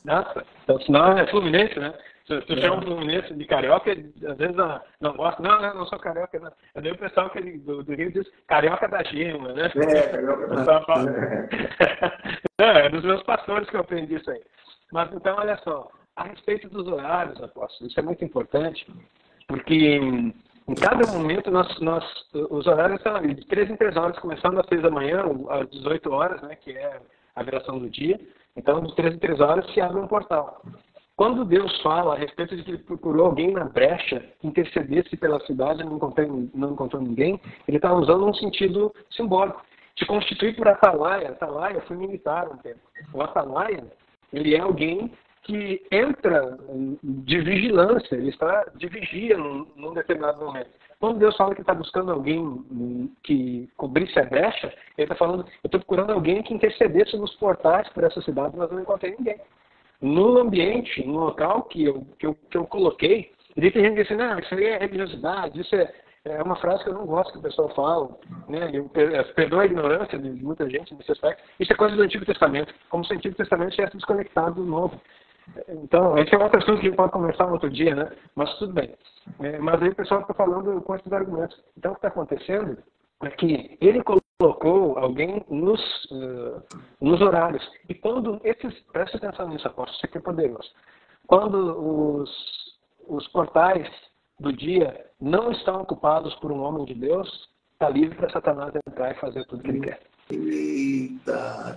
Nossa, então, senão é Fluminense, né? Se tu chama um Fluminense de carioca, às vezes não gosta. Não sou carioca, não. Daí o pessoal do Rio diz carioca da Gema, né? Carioca da Gema. É dos meus pastores que eu aprendi isso aí. Mas então, olha só, a respeito dos horários, apóstolo, isso é muito importante, porque em cada momento os horários são de 3 em 3 horas, começando às 6 da manhã, às 18 horas, né, que é a viração do dia. Então, de 3 em 3 horas se abre um portal. Quando Deus fala a respeito de que ele procurou alguém na brecha que intercedesse pela cidade e não encontrou ninguém, ele está usando um sentido simbólico. Se constituir por atalaia. Atalaia foi militar um tempo. O atalaia, ele é alguém que entra de vigilância, ele está de vigia num determinado momento. Quando Deus fala que está buscando alguém que cobrisse a brecha, ele está falando, eu estou procurando alguém que intercedesse nos portais por essa cidade, mas não encontrei ninguém. No ambiente, no local que eu coloquei, tem gente que diz assim, não, isso aí é religiosidade, isso é uma frase que eu não gosto que o pessoal fala, né? Perdoa a ignorância de muita gente nesse aspecto. Isso é coisa do Antigo Testamento, como se o Antigo Testamento tivesse desconectado do Novo. Então, esse é outro assunto que a gente pode conversar um outro dia, né? Mas tudo bem. Mas aí o pessoal está falando com esses argumentos. Então, o que está acontecendo é que ele colocou alguém nos horários. E quando preste atenção nisso, apóstolo, isso aqui é poderoso. Quando os portais do dia não estão ocupados por um homem de Deus, está livre para Satanás entrar e fazer tudo que ele quer. Eita!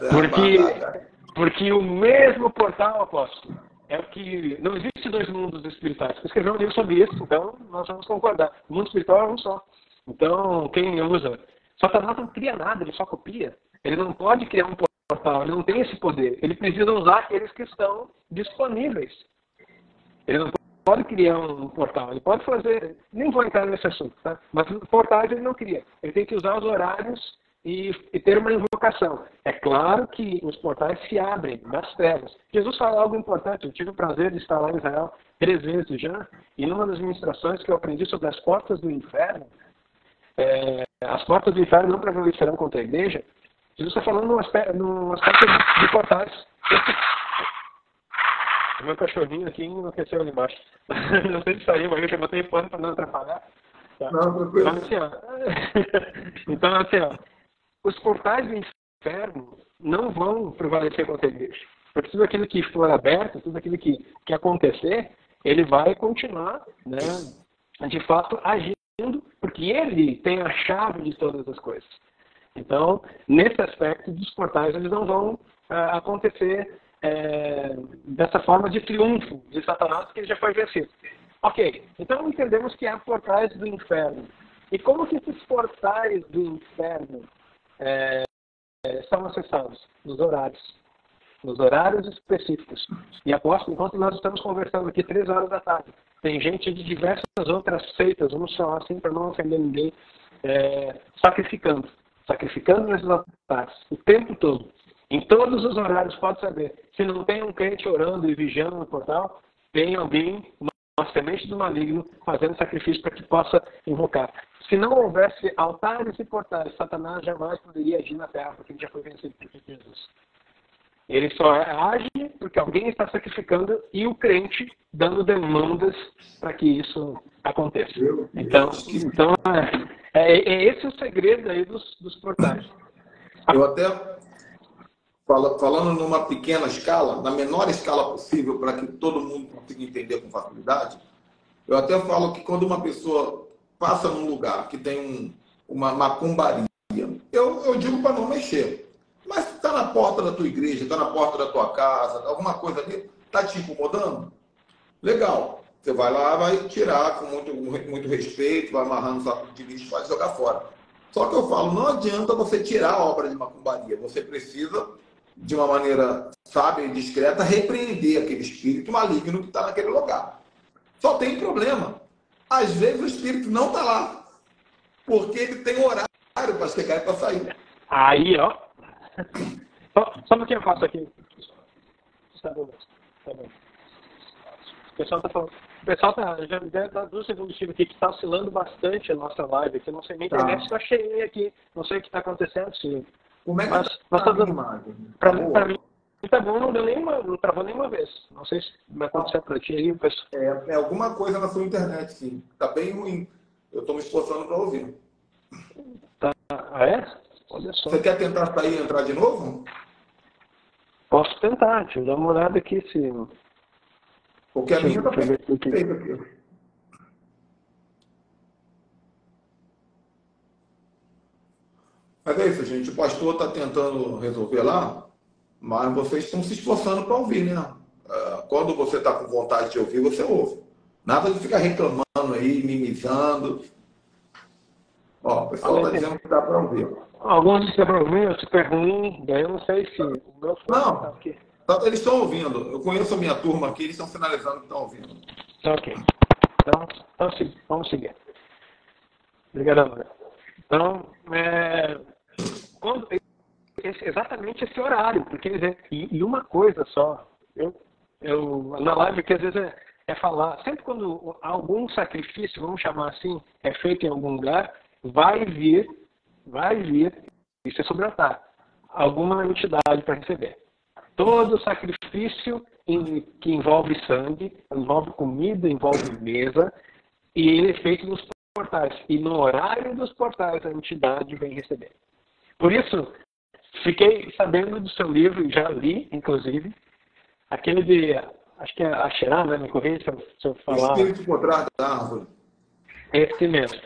Porque o mesmo portal, apóstolo, é o que... Não existe dois mundos espirituais. Eu escrevi um livro sobre isso, então nós vamos concordar. O mundo espiritual é um só. Então, quem usa... Satanás não cria nada, ele só copia. Ele não pode criar um portal, ele não tem esse poder. Ele precisa usar aqueles que estão disponíveis. Ele não pode criar um portal, ele pode fazer... Nem vou entrar nesse assunto, tá? Mas portais ele não cria. Ele tem que usar os horários e ter uma invocação. É claro que os portais se abrem das trevas. Jesus fala algo importante. Eu tive o prazer de estar lá em Israel 3 vezes já, e numa das ministrações que eu aprendi sobre as portas do inferno, as portas do inferno não prevalecerão contra a igreja, Jesus está falando num aspecto de portais. O meu cachorrinho aqui enlouqueceu ali embaixo. Não sei se saiu, mas eu botei pano para não atrapalhar. Tá. Não, tranquilo. Então, assim, ó, os portais do inferno não vão prevalecer contra a igreja. Porque tudo aquilo que for aberto, tudo aquilo que acontecer, ele vai continuar, né, de fato, agindo, porque ele tem a chave de todas as coisas. Então, nesse aspecto dos portais, eles não vão acontecer dessa forma de triunfo de Satanás, que ele já foi vencido. Ok, então entendemos que há portais do inferno. E como que esses portais do inferno são acessados? Nos horários específicos. E apóstolo, enquanto nós estamos conversando aqui 3 horas da tarde, tem gente de diversas outras seitas, vamos falar assim para não ofender ninguém, sacrificando nesses altares o tempo todo. Em todos os horários, pode saber. Se não tem um crente orando e vigiando no portal, tem alguém, uma semente do maligno, fazendo sacrifício para que possa invocar. Se não houvesse altares e portais, Satanás jamais poderia agir na terra, porque ele já foi vencido por Jesus. Ele só age porque alguém está sacrificando e o crente dando demandas para que isso aconteça. Então é esse o segredo aí dos portais. Eu até, falando numa pequena escala, na menor escala possível, para que todo mundo consiga entender com facilidade, eu até falo que quando uma pessoa passa num lugar que tem uma macumbaria, eu digo para não mexer. Mas se está na porta da tua igreja, está na porta da tua casa, alguma coisa ali, está te incomodando? Legal. Você vai lá, vai tirar com muito respeito, vai amarrar no saco de lixo e vai jogar fora. Só que eu falo, não adianta você tirar a obra de macumbaria. Você precisa, de uma maneira sábia e discreta, repreender aquele espírito maligno que está naquele lugar. Só tem problema. Às vezes o espírito não está lá, porque ele tem horário para chegar e para sair. Aí, ó. Só um pouquinho eu faço aqui. Tá bom. O pessoal está falando. O pessoal já me dá 2 segundos aqui que está oscilando bastante a nossa live aqui. Não sei, minha internet está cheia aqui. Não sei o que está acontecendo. Sim. Como é que mas tá dando imagem? Para mim tá bom, não travou nenhuma vez. Não sei se vai acontecer para ti aí, pessoal. É alguma coisa na sua internet, sim. Está bem ruim. Eu estou me esforçando para ouvir. Tá. Ah, é? Olha só. Você quer tentar sair e entrar de novo? Posso tentar, deixa eu dar uma olhada aqui se... Porque a minha está feita aqui. Mas é isso, gente. O pastor está tentando resolver lá, mas vocês estão se esforçando para ouvir, né? Quando você está com vontade de ouvir, você ouve. Nada de ficar reclamando aí, mimizando. Ó, o pessoal está dizendo que dá para ouvir. Alguns dizem para ouvir, é super ruim, daí eu não sei se o meu fone não, está aqui. Eles estão ouvindo. Eu conheço a minha turma aqui, eles estão sinalizando que estão ouvindo. Ok. Então vamos seguir. Obrigado, André. Então, exatamente esse horário, porque e uma coisa só, eu na live que às vezes é falar, sempre quando algum sacrifício, vamos chamar assim, é feito em algum lugar, vai vir, isso é sobre o altar, alguma entidade para receber. Todo sacrifício que envolve sangue, envolve comida, envolve mesa, e ele é feito nos portais. E no horário dos portais a entidade vem receber. Por isso, fiquei sabendo do seu livro, já li, inclusive, aquele de, acho que é Axerá, né? Me corrija se eu falar. O espírito por trás da árvore. Esse mesmo.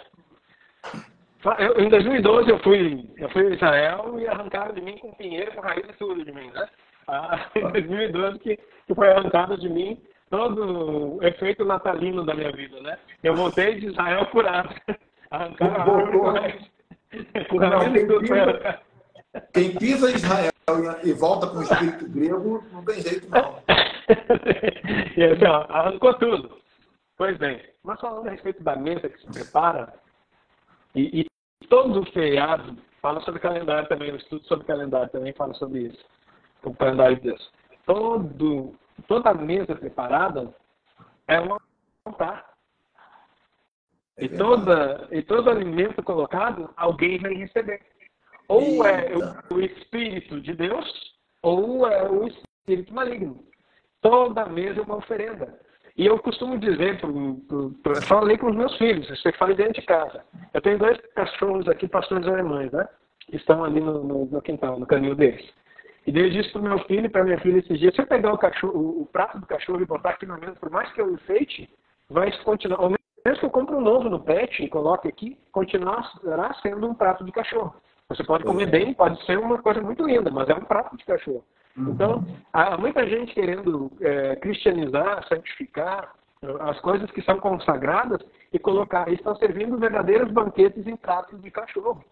Em 2012 eu fui a Israel e arrancaram de mim com pinheiro, com raiz e tudo de mim, né? Em 2012 que foi arrancado de mim todo o efeito natalino da minha vida, né? Eu voltei de Israel curado. Arrancaram a árvore com raiz. Com raiz e tudo foi arrancado. Quem pisa em Israel e volta com o espírito grego, não tem jeito não. E assim, ó, arrancou tudo. Pois bem, mas falando a respeito da mesa que se prepara, e todo o feriado fala sobre calendário também, o estudo sobre calendário também fala sobre isso, o calendário de Deus. Toda a mesa preparada é um altar. E todo alimento colocado, alguém vai receber. Ou é o Espírito de Deus, ou é o Espírito maligno. Toda mesa é uma oferenda. E eu costumo dizer, eu falei com os meus filhos, eu falei dentro de casa. Eu tenho 2 cachorros aqui, pastores alemães, né? Que estão ali no quintal, no canil deles. E daí eu disse para o meu filho e para minha filha esses dias, se eu pegar o prato do cachorro e botar aqui na mesa, por mais que eu enfeite, vai continuar. Ou mesmo que eu compre um novo no pet e coloque aqui, continuará sendo um prato de cachorro. Você pode comer bem, pode ser uma coisa muito linda, mas é um prato de cachorro. Então, há muita gente querendo cristianizar, santificar as coisas que são consagradas e colocar, estão servindo verdadeiros banquetes em pratos de cachorro.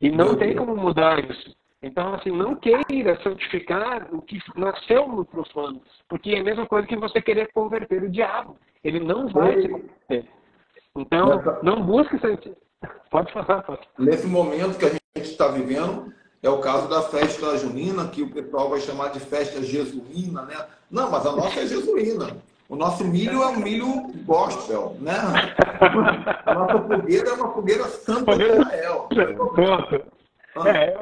E não tem como mudar isso. Então, assim, não queira santificar o que nasceu no profano, porque é a mesma coisa que você querer converter o diabo. Ele não vai se converter. Então, não busque santificar. Pode falar, pode. Nesse momento que a gente está vivendo, é o caso da festa junina, que o pessoal vai chamar de festa jesuína, né? Não, mas a nossa é jesuína. O nosso milho é um milho gospel, né? A nossa fogueira é uma fogueira santa de Israel. Pronto.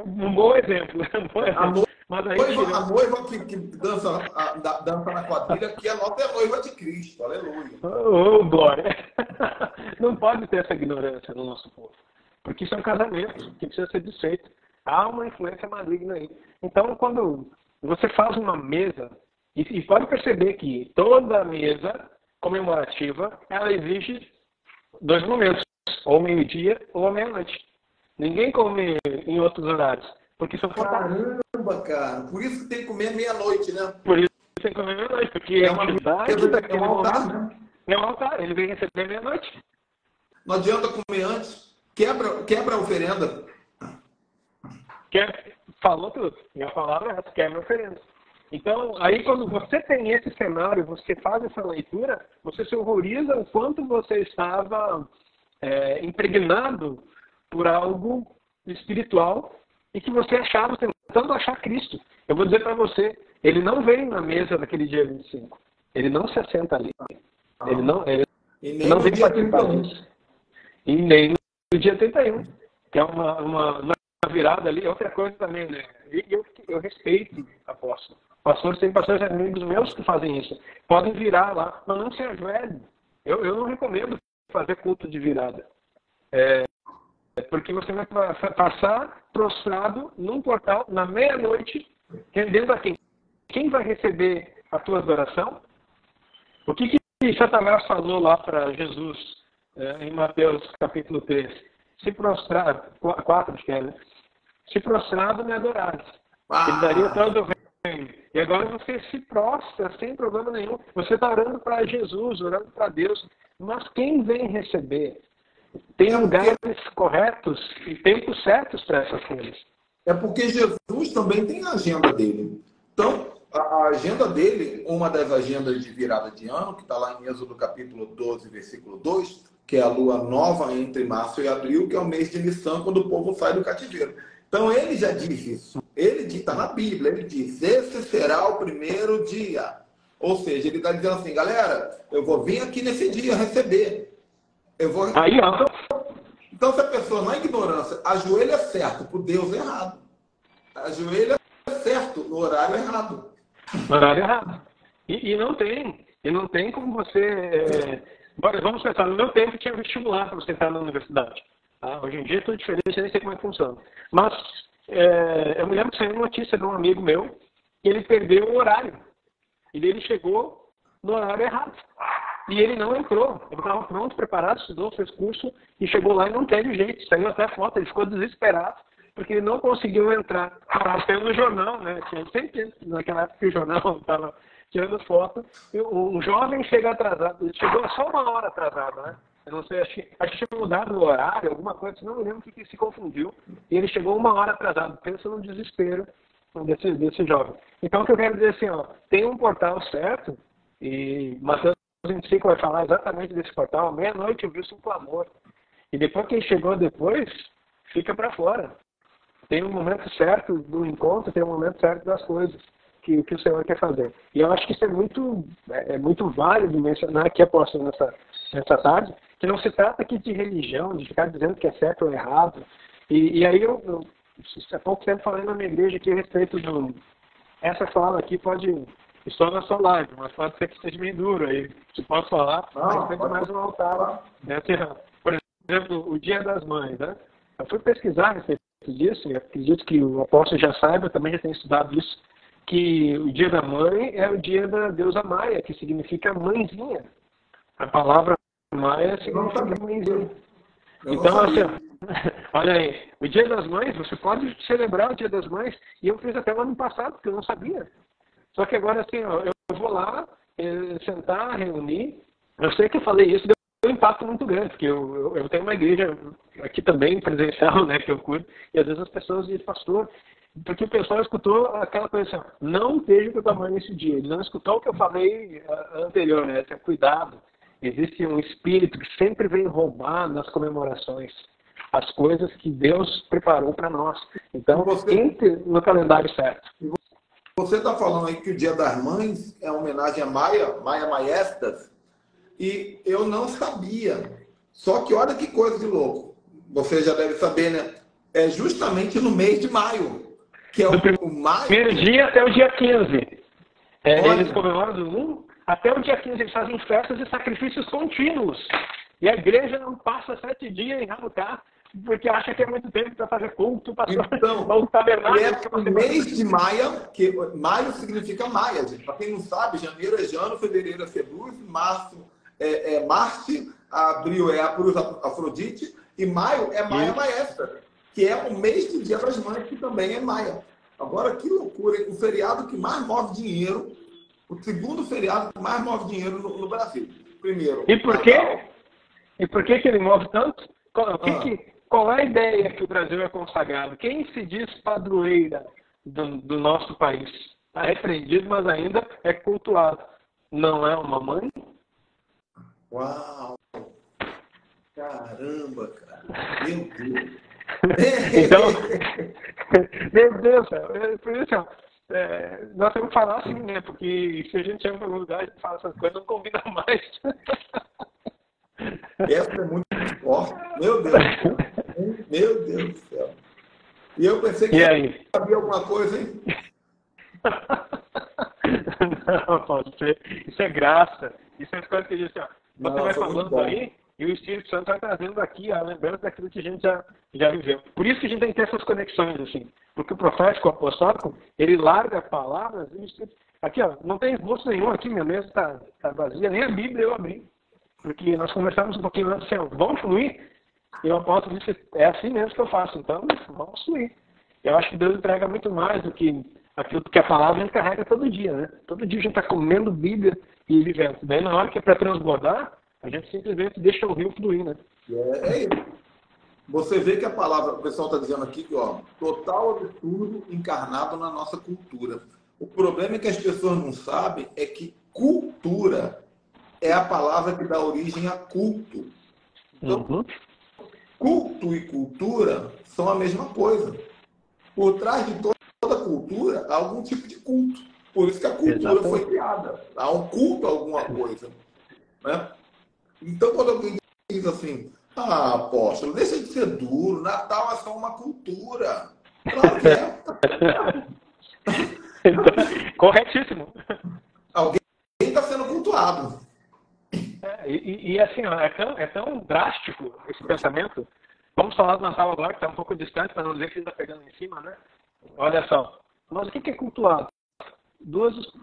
Um bom exemplo. A noiva que dança na quadrilha, que a nossa é a noiva de Cristo. Aleluia. Oh, glória. Não pode ter essa ignorância no nosso povo. Porque isso é um casamento que precisa ser desfeito. Há uma influência maligna aí. Então, quando você faz uma mesa, e pode perceber que toda mesa comemorativa, ela exige 2 momentos, ou meio-dia ou meia-noite. Ninguém come em outros horários, porque são fantasmas. Caramba, cara. Por isso que tem que comer meia-noite, né? Por isso que tem que comer meia-noite, porque é uma mesa daquele altar, né? É um altar, ele vem receber meia-noite. Não adianta comer antes. Quebra a oferenda. Falou tudo. Minha palavra é essa, quebra a oferenda. Então, aí quando você tem esse cenário, você faz essa leitura, você se horroriza o quanto você estava impregnado por algo espiritual e que você achava, tentando achar Cristo. Eu vou dizer para você, ele não veio na mesa naquele dia 25. Ele não se assenta ali. Ele não veio participar disso. E nem no dia 31, que é uma virada ali. Outra coisa também, né? Eu respeito apóstolo. Tem pastores amigos meus que fazem isso. Podem virar lá, mas não se ajoelhem. Eu não recomendo fazer culto de virada. Porque você vai passar prostrado num portal na meia-noite, rendendo a quem? Quem vai receber a tua adoração? O que Satanás falou lá para Jesus em Mateus capítulo 3? Se prostrar, 4 acho que é, né? Se prostrado me adorares. Ele daria todo o reino. E agora você se prostra sem problema nenhum. Você está orando para Jesus, orando para Deus. Mas quem vem receber? Tem lugares corretos e tempos certos para essas coisas. É porque Jesus também tem a agenda dele. Então, a agenda dele, uma das agendas de virada de ano, que está lá em Êxodo capítulo 12, versículo 2, que é a lua nova entre março e abril, que é o mês de Nissan, quando o povo sai do cativeiro. Então, ele já diz isso. Ele está na Bíblia, ele diz, esse será o primeiro dia. Ou seja, ele está dizendo assim, galera, eu vou vir aqui nesse dia receber. Aí, ó. Então, se a pessoa, na ignorância, ajoelha certo para o Deus errado, ajoelha certo no horário errado. No horário errado. E não tem como você... vamos pensar, no meu tempo tinha vestibular para você entrar na universidade. Tá? Hoje em dia é tudo diferente, eu nem sei como é que funciona. Mas eu me lembro que saiu uma notícia de um amigo meu que ele perdeu o horário. E ele chegou no horário errado. E ele não entrou. Ele estava pronto, preparado, estudou, fez curso e chegou lá e não teve jeito. Saiu até foto, ele ficou desesperado porque ele não conseguiu entrar. Saiu no jornal, né? Tinha sempre naquela época que o jornal estava tirando foto. O jovem chega atrasado, ele chegou só uma hora atrasado, né? Eu não sei, acho que tinha mudado o horário, alguma coisa, não me lembro o que se confundiu. E ele chegou uma hora atrasado. Pensa no desespero desse jovem. Então, o que eu quero dizer assim, ó, tem um portal certo, e Mateus 25 vai falar exatamente desse portal. À meia-noite eu vi um clamor. E depois, quem chegou depois, fica para fora. Tem um momento certo do encontro, tem um momento certo das coisas que o Senhor quer fazer. E eu acho que isso é muito válido mencionar aqui, apóstolo, nessa tarde, que não se trata aqui de religião, de ficar dizendo que é certo ou errado. E aí eu há pouco tempo falei na minha igreja aqui a respeito do... Essa fala aqui pode... Estou na sua live, mas pode ser que esteja meio duro aí. Se posso falar, a respeito mais um altar. Né? Por exemplo, o Dia das Mães, né? Eu fui pesquisar a respeito disso, e acredito que o apóstolo já saiba, eu também já tenho estudado isso, que o Dia da Mãe é o dia da deusa Maia, que significa mãezinha. A palavra Maia significa mãezinha. Então, assim, olha aí, o Dia das Mães, você pode celebrar o Dia das Mães, e eu fiz até o ano passado, porque eu não sabia. Só que agora, assim, ó, eu vou lá, sentar, reunir. Eu sei que eu falei isso, deu um impacto muito grande, porque eu tenho uma igreja aqui também, presencial, né, que eu cuido, e às vezes as pessoas dizem, pastor, porque o pessoal escutou aquela coisa assim, não esteja com o tamanho nesse dia. Ele não escutou o que eu falei anterior, né, cuidado. Existe um espírito que sempre vem roubar nas comemorações as coisas que Deus preparou para nós. Então, entre no calendário certo. Você está falando aí que o Dia das Mães é uma homenagem a Maia Maestas, e eu não sabia. Só que olha que coisa de louco. Você já deve saber, né? É justamente no mês de maio, que é o maio. Primeiro dia até o dia 15. Eles comemoram do 1 até o dia 15. Eles fazem festas e sacrifícios contínuos. E a igreja não passa 7 dias em Hanukkah, porque acha que é muito tempo para fazer culto, para então, o tabernáculo. É o mês de maio, que maio significa Maia, gente. Para quem não sabe, janeiro é Jano, fevereiro é Febus, março é Marte, abril é Afrodite, e maio é Maia Maestra, que é o mês do Dia das Mães, que também é Maia. Agora, que loucura, hein? O feriado que mais move dinheiro, o segundo feriado que mais move dinheiro no Brasil. Primeiro. E por quê? E por que ele move tanto? Qual é a ideia que o Brasil é consagrado? Quem se diz padroeira do nosso país? Está repreendido, mas ainda é cultuado. Não é uma mãe? Uau! Caramba, cara! Meu Deus! Então, meu Deus, por isso, nós temos que falar assim, né? Porque se a gente chega para algum lugar, a gente fala essas coisas, não combina mais. Essa é muito forte. Meu Deus! Meu Deus do céu! E eu pensei que você sabia alguma coisa, hein? Não, pode ser. Isso é graça. Isso é as coisas que a gente... Você vai falando aí, e o Espírito Santo vai trazendo aqui a lembrança daquilo que a gente já viveu. Por isso que a gente tem que ter essas conexões, assim. Porque o profético, o apostólico, ele larga palavras e o Espírito... Aqui, ó, não tem esboço nenhum aqui, minha mesa está vazia, nem a Bíblia eu abri. Porque nós conversamos um pouquinho antes, assim, vamos fluir? E o apóstolo disse, é assim mesmo que eu faço, então vamos fluir. Eu acho que Deus entrega muito mais do que aquilo que a palavra a gente carrega todo dia, né? Todo dia a gente está comendo Bíblia e vivendo. Daí na hora que é para transbordar, a gente simplesmente deixa o rio fluir, né? É isso. Você vê que a palavra, o pessoal está dizendo aqui, ó, total absurdo encarnado na nossa cultura. O problema é que as pessoas não sabem é que cultura é a palavra que dá origem a culto. Então, culto e cultura são a mesma coisa. Por trás de toda cultura há algum tipo de culto. Por isso que a cultura foi criada. Há um culto a alguma coisa. Né? Então, quando alguém diz assim, apóstolo, deixa de ser duro, Natal é só uma cultura. Claro que é. Corretíssimo. Alguém está sendo cultuado. E assim, ó, é tão drástico esse pensamento. Vamos falar do Natal agora, que está um pouco distante, para não dizer que ele está pegando em cima, né? Olha só. Mas o que é cultuado?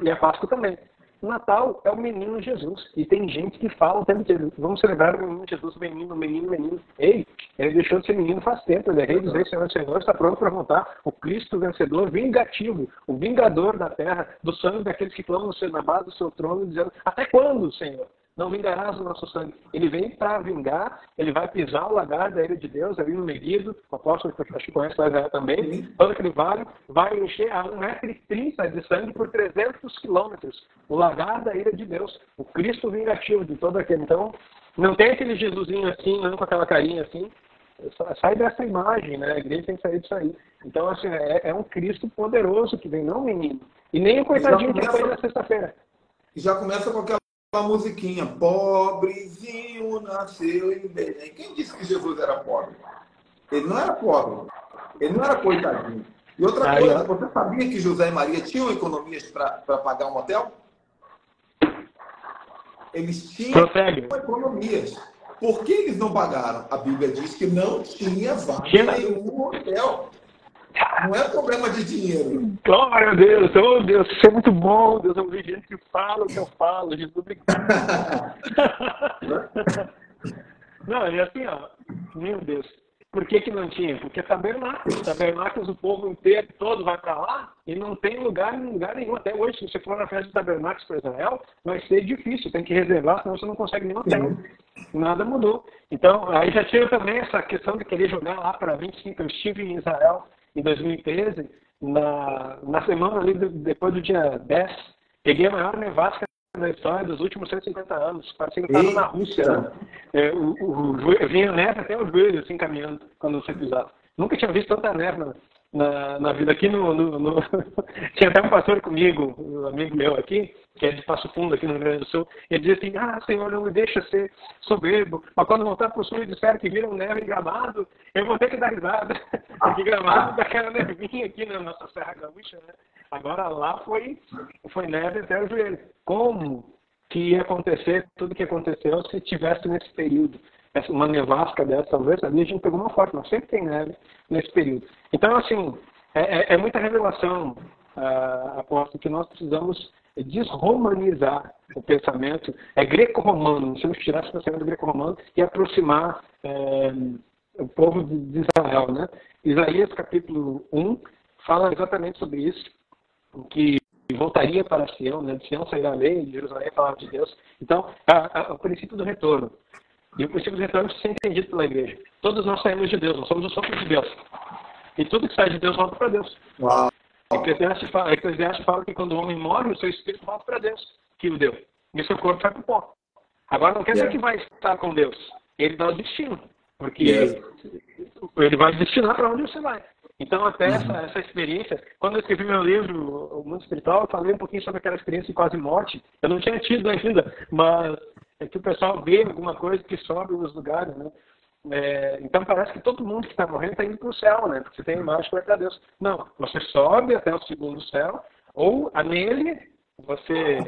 E a Páscoa também. Natal é o menino Jesus. E tem gente que fala o tempo inteiro, vamos celebrar o menino Jesus, menino, menino, menino. Ei, ele deixou de ser menino faz tempo, ele é rei dos reis, Senhor, Senhor, está pronto para voltar. O Cristo vencedor, vingativo, o vingador da terra, do sangue daqueles que clamam na base do seu trono, dizendo, até quando, Senhor? Não vingarás o nosso sangue. Ele vem para vingar, ele vai pisar o lagar da ira de Deus, ali no Meguido, o apóstolo que acho que conhece lá também, todo aquele vale, vai encher a 1,30 m de sangue por 300 quilômetros. O lagar da ira de Deus, o Cristo vingativo de todo aquele. Então, não tem aquele Jesusinho assim, não com aquela carinha assim. Sai dessa imagem, né? A igreja tem que sair disso aí. Então, assim, é um Cristo poderoso que vem, não menino. E nem o coitadinho que foi na sexta-feira. E já começa com aquela musiquinha, pobrezinho nasceu em Belém. Quem disse que Jesus era pobre? Ele não era pobre, ele não era coitadinho. E outra coisa, você sabia que José e Maria tinham economias para pagar um hotel? Eles tinham economias. Por que eles não pagaram? A Bíblia diz que não tinha vaga em nenhum hotel. Não é problema de dinheiro. Glória a Deus. Oh, Deus, isso é muito bom. Deus, eu vejo gente que fala o que eu falo. Jesus, obrigado. Não, e assim, ó. Meu Deus. Por que não tinha? Porque tabernáculos, o povo inteiro todo vai para lá e não tem lugar em lugar nenhum. Até hoje, se você for na festa de tabernáculos para Israel, vai ser difícil. Tem que reservar, senão você não consegue nenhum hotel. Nada mudou. Então, aí já tinha também essa questão de querer jogar lá para 25. Eu estive em Israel em 2013, na semana ali depois do dia 10, peguei a maior nevasca da história dos últimos 150 anos. Parecia que estava na Rússia, né? Vinha neve até os joelhos, assim, caminhando, quando você pisava. Nunca tinha visto tanta neve na vida. Aqui tinha até um pastor comigo, um amigo meu aqui, que é de Passo Fundo, aqui no Rio Grande do Sul, e ele dizia assim, Senhor, não me deixa ser soberbo, mas quando voltar para o Sul e disseram que viram neve em Gramado, eu vou ter que dar risada, porque Gramado daquela nevinha aqui na nossa Serra Gaúcha, né? Agora lá foi neve até o joelho. Como que ia acontecer tudo o que aconteceu se tivesse nesse período? Uma nevasca dessa, talvez, ali a gente pegou uma forte, mas sempre tem neve nesse período. Então, assim, é muita revelação, apóstolo, que nós precisamos desromanizar o pensamento, greco-romano, nós temos que tirar esse pensamento greco-romano e aproximar o povo de Israel, né? Isaías, capítulo 1, fala exatamente sobre isso, que voltaria para Sião, né? De Sião sairá a lei, de Jerusalém a palavra de Deus. Então, o princípio do retorno. E o princípio do retorno precisa ser entendido pela igreja. Todos nós saímos de Deus, nós somos o sopro de Deus. E tudo que sai de Deus volta para Deus. Uau. Eclesiastes fala que quando o homem morre, o seu espírito volta para Deus, que o deu. E o seu corpo vai para o pó. Agora não quer dizer que vai estar com Deus. Ele dá o destino. Porque ele vai destinar para onde você vai. Então, até essa experiência, quando eu escrevi meu livro, O Mundo Espiritual, eu falei um pouquinho sobre aquela experiência de quase morte. Eu não tinha tido ainda, mas é que o pessoal vê alguma coisa que sobe nos lugares, né? Então parece que todo mundo que está morrendo está indo para o céu, né? Porque você tem a imagem que vai para Deus. Não, você sobe até o segundo céu, ou nele você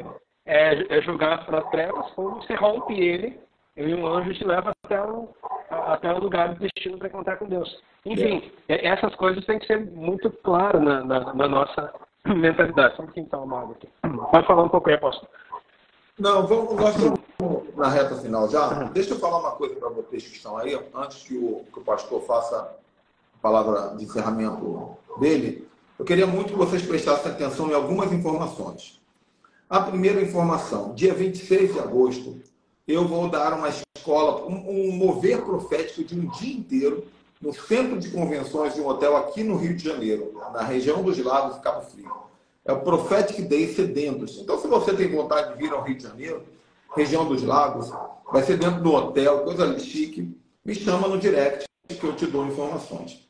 é julgado para as trevas, ou você rompe ele e um anjo te leva até o lugar de destino para encontrar com Deus. Enfim, essas coisas têm que ser muito claras na nossa mentalidade. Só um pouquinho então, Amado, aqui. Pode falar um pouco aí, apóstolo. Não, nós estamos na reta final já. Deixa eu falar uma coisa para vocês que estão aí, antes que o pastor faça a palavra de encerramento dele. Eu queria muito que vocês prestassem atenção em algumas informações. A primeira informação, dia 26 de agosto, eu vou dar uma escola, um mover profético de um dia inteiro no centro de convenções de um hotel aqui no Rio de Janeiro, na região dos Lagos, Cabo Frio. É o Prophetic Day Sedentos. Então, se você tem vontade de vir ao Rio de Janeiro, região dos Lagos, vai ser dentro do hotel, coisa chique, me chama no direct que eu te dou informações.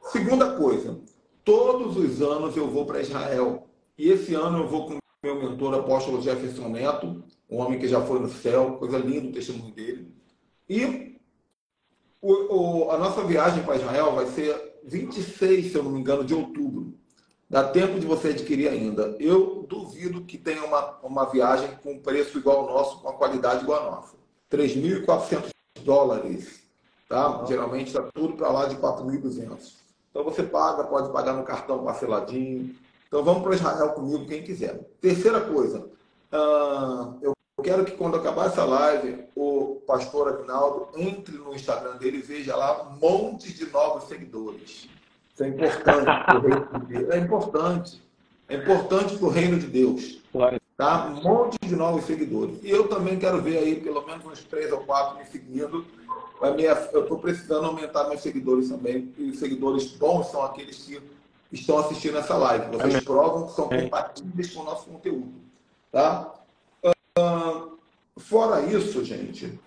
Segunda coisa, todos os anos eu vou para Israel. E esse ano eu vou com meu mentor, apóstolo Jefferson Neto, um homem que já foi no céu, coisa linda o testemunho dele. E a nossa viagem para Israel vai ser 26, se eu não me engano, de outubro. Dá tempo de você adquirir ainda. Eu duvido que tenha uma viagem com preço igual ao nosso, com a qualidade igual à nossa. $3.400. Tá? Geralmente está tudo para lá de 4.200. Então você pode pagar no cartão parceladinho. Então vamos para Israel comigo, quem quiser. Terceira coisa, Eu quero que quando acabar essa live, o pastor Aguinaldo entre no Instagram dele e veja lá um monte de novos seguidores. Isso é importante para o reino de Deus. É importante. É importante para o reino de Deus. Tá? Um monte de novos seguidores. E eu também quero ver aí pelo menos uns 3 ou 4 me seguindo. Eu estou precisando aumentar meus seguidores também. E os seguidores bons são aqueles que estão assistindo essa live. Vocês provam que são compatíveis com o nosso conteúdo. Tá? Fora isso, gente,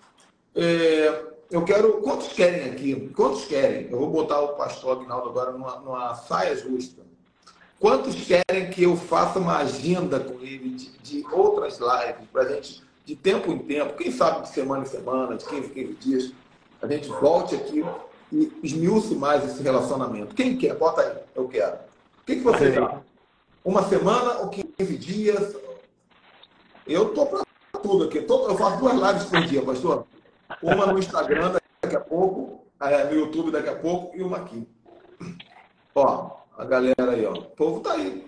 eu quero... Quantos querem aqui? Quantos querem? Eu vou botar o pastor Aguinaldo agora numa saia justa. Quantos querem que eu faça uma agenda com ele de outras lives, para a gente, de tempo em tempo, quem sabe de semana em semana, de 15 em 15 dias, a gente volte aqui e esmiuce mais esse relacionamento? Quem quer? Bota aí, eu quero. O que você quer? Uma semana ou 15 dias? Eu estou para tudo aqui. Eu faço 2 lives por dia, pastor. Uma no Instagram daqui a pouco, no YouTube daqui a pouco, e uma aqui. Ó, a galera aí, ó. O povo tá aí.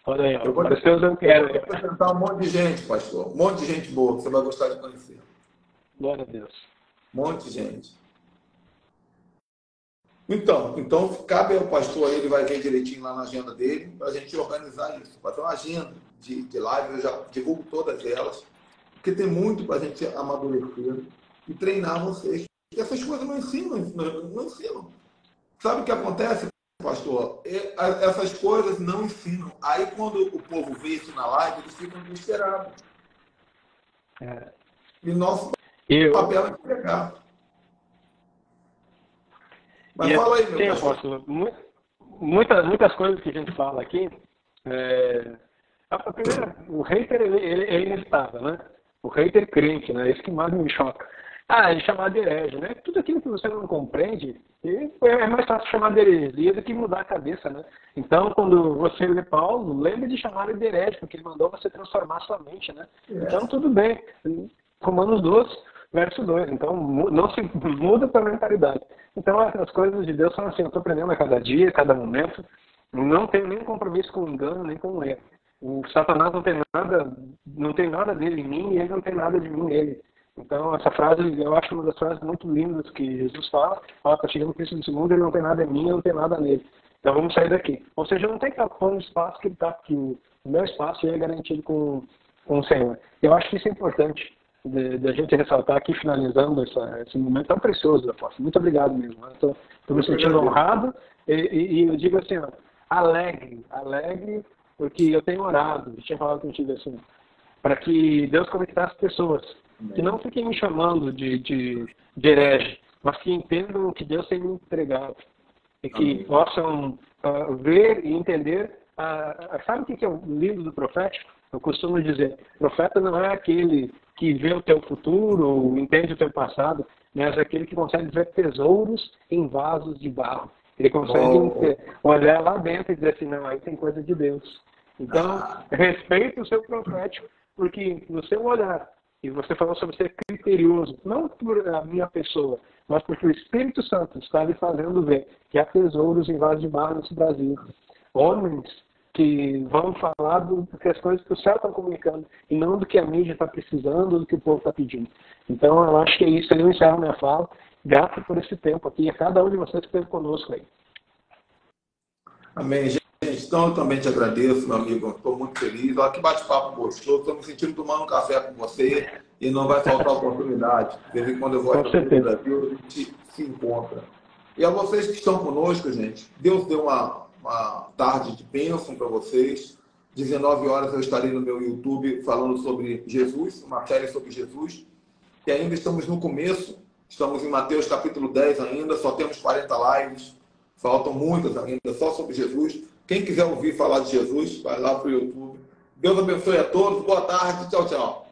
Olha aí, ó. Eu vou apresentar um monte de gente, pastor. Um monte de gente boa que você vai gostar de conhecer. Glória a Deus. Um monte de gente. Então cabe ao pastor aí, ele vai ver direitinho lá na agenda dele, para a gente organizar isso. Fazer uma agenda de live, eu já divulgo todas elas, porque tem muito para a gente amadurecer e treinar vocês. E essas coisas não ensinam. Sabe o que acontece, pastor? Essas coisas não ensinam. Aí, quando o povo vê isso na live, eles ficam desesperados. E nosso papel é entregar. Mas fala aí, meu pastor. Muitas coisas que a gente fala aqui. A primeira, o hater ele é inestável, né? O hater crente, né? Isso que mais me choca. É chamar de herege, né? Tudo aquilo que você não compreende, é mais fácil chamar de heresia do que mudar a cabeça, né? Então, quando você lê Paulo, lembre de chamar ele de herege, porque ele mandou você transformar sua mente, né? Então, tudo bem. Romanos 12, verso 2. Então, não se muda a mentalidade. Então, as coisas de Deus são assim, eu estou aprendendo a cada dia, a cada momento. Não tenho nenhum compromisso com o engano, nem com o erro. O Satanás não tem nada dele em mim e ele não tem nada de mim nele. Então, essa frase, eu acho uma das frases muito lindas que Jesus fala. Está chegando o Cristo desse mundo, ele não tem nada em mim, eu não tenho nada nele. Então, vamos sair daqui. Ou seja, eu não tenho que estar ocupando o espaço que ele está aqui. O meu espaço é garantido com o Senhor. Eu acho que isso é importante da gente ressaltar aqui, finalizando esse momento tão precioso, apóstolo. Muito obrigado mesmo. Estou me sentindo honrado e eu digo assim, ó, alegre, porque eu tenho orado, eu tinha falado contigo assim, para que Deus conectasse pessoas que não fiquem me chamando de herege, mas que entendam o que Deus tem me entregado e que possam ver e entender. Sabe o que é o lindo do profético? Eu costumo dizer, profeta não é aquele que vê o teu futuro ou entende o teu passado, mas é aquele que consegue ver tesouros em vasos de barro. Ele consegue olhar lá dentro e dizer assim, não, aí tem coisa de Deus. Então, respeite o seu profético, porque no seu olhar, e você falou sobre ser criterioso, não por a minha pessoa, mas porque o Espírito Santo está lhe fazendo ver que há tesouros em vasos de barro nesse Brasil. Homens que vão falar das coisas que o céu está comunicando, e não do que a mídia está precisando, do que o povo está pedindo. Então, eu acho que é isso. Eu encerro minha fala. Grato por esse tempo aqui, a cada um de vocês que esteve conosco aí. Amém, gente. Então, eu também te agradeço, meu amigo. Estou muito feliz. Olha que bate-papo gostoso. Estou me sentindo tomando um café com você e não vai faltar oportunidade. De vez em quando eu vou aqui no Brasil, a gente se encontra. E a vocês que estão conosco, gente, Deus deu uma tarde de bênção para vocês. 19 horas eu estarei no meu YouTube falando sobre Jesus, uma série sobre Jesus. E ainda estamos no começo. Estamos em Mateus capítulo 10 ainda. Só temos 40 lives. Faltam muitas ainda, só sobre Jesus. Quem quiser ouvir falar de Jesus, vai lá para o YouTube. Deus abençoe a todos. Boa tarde. Tchau, tchau.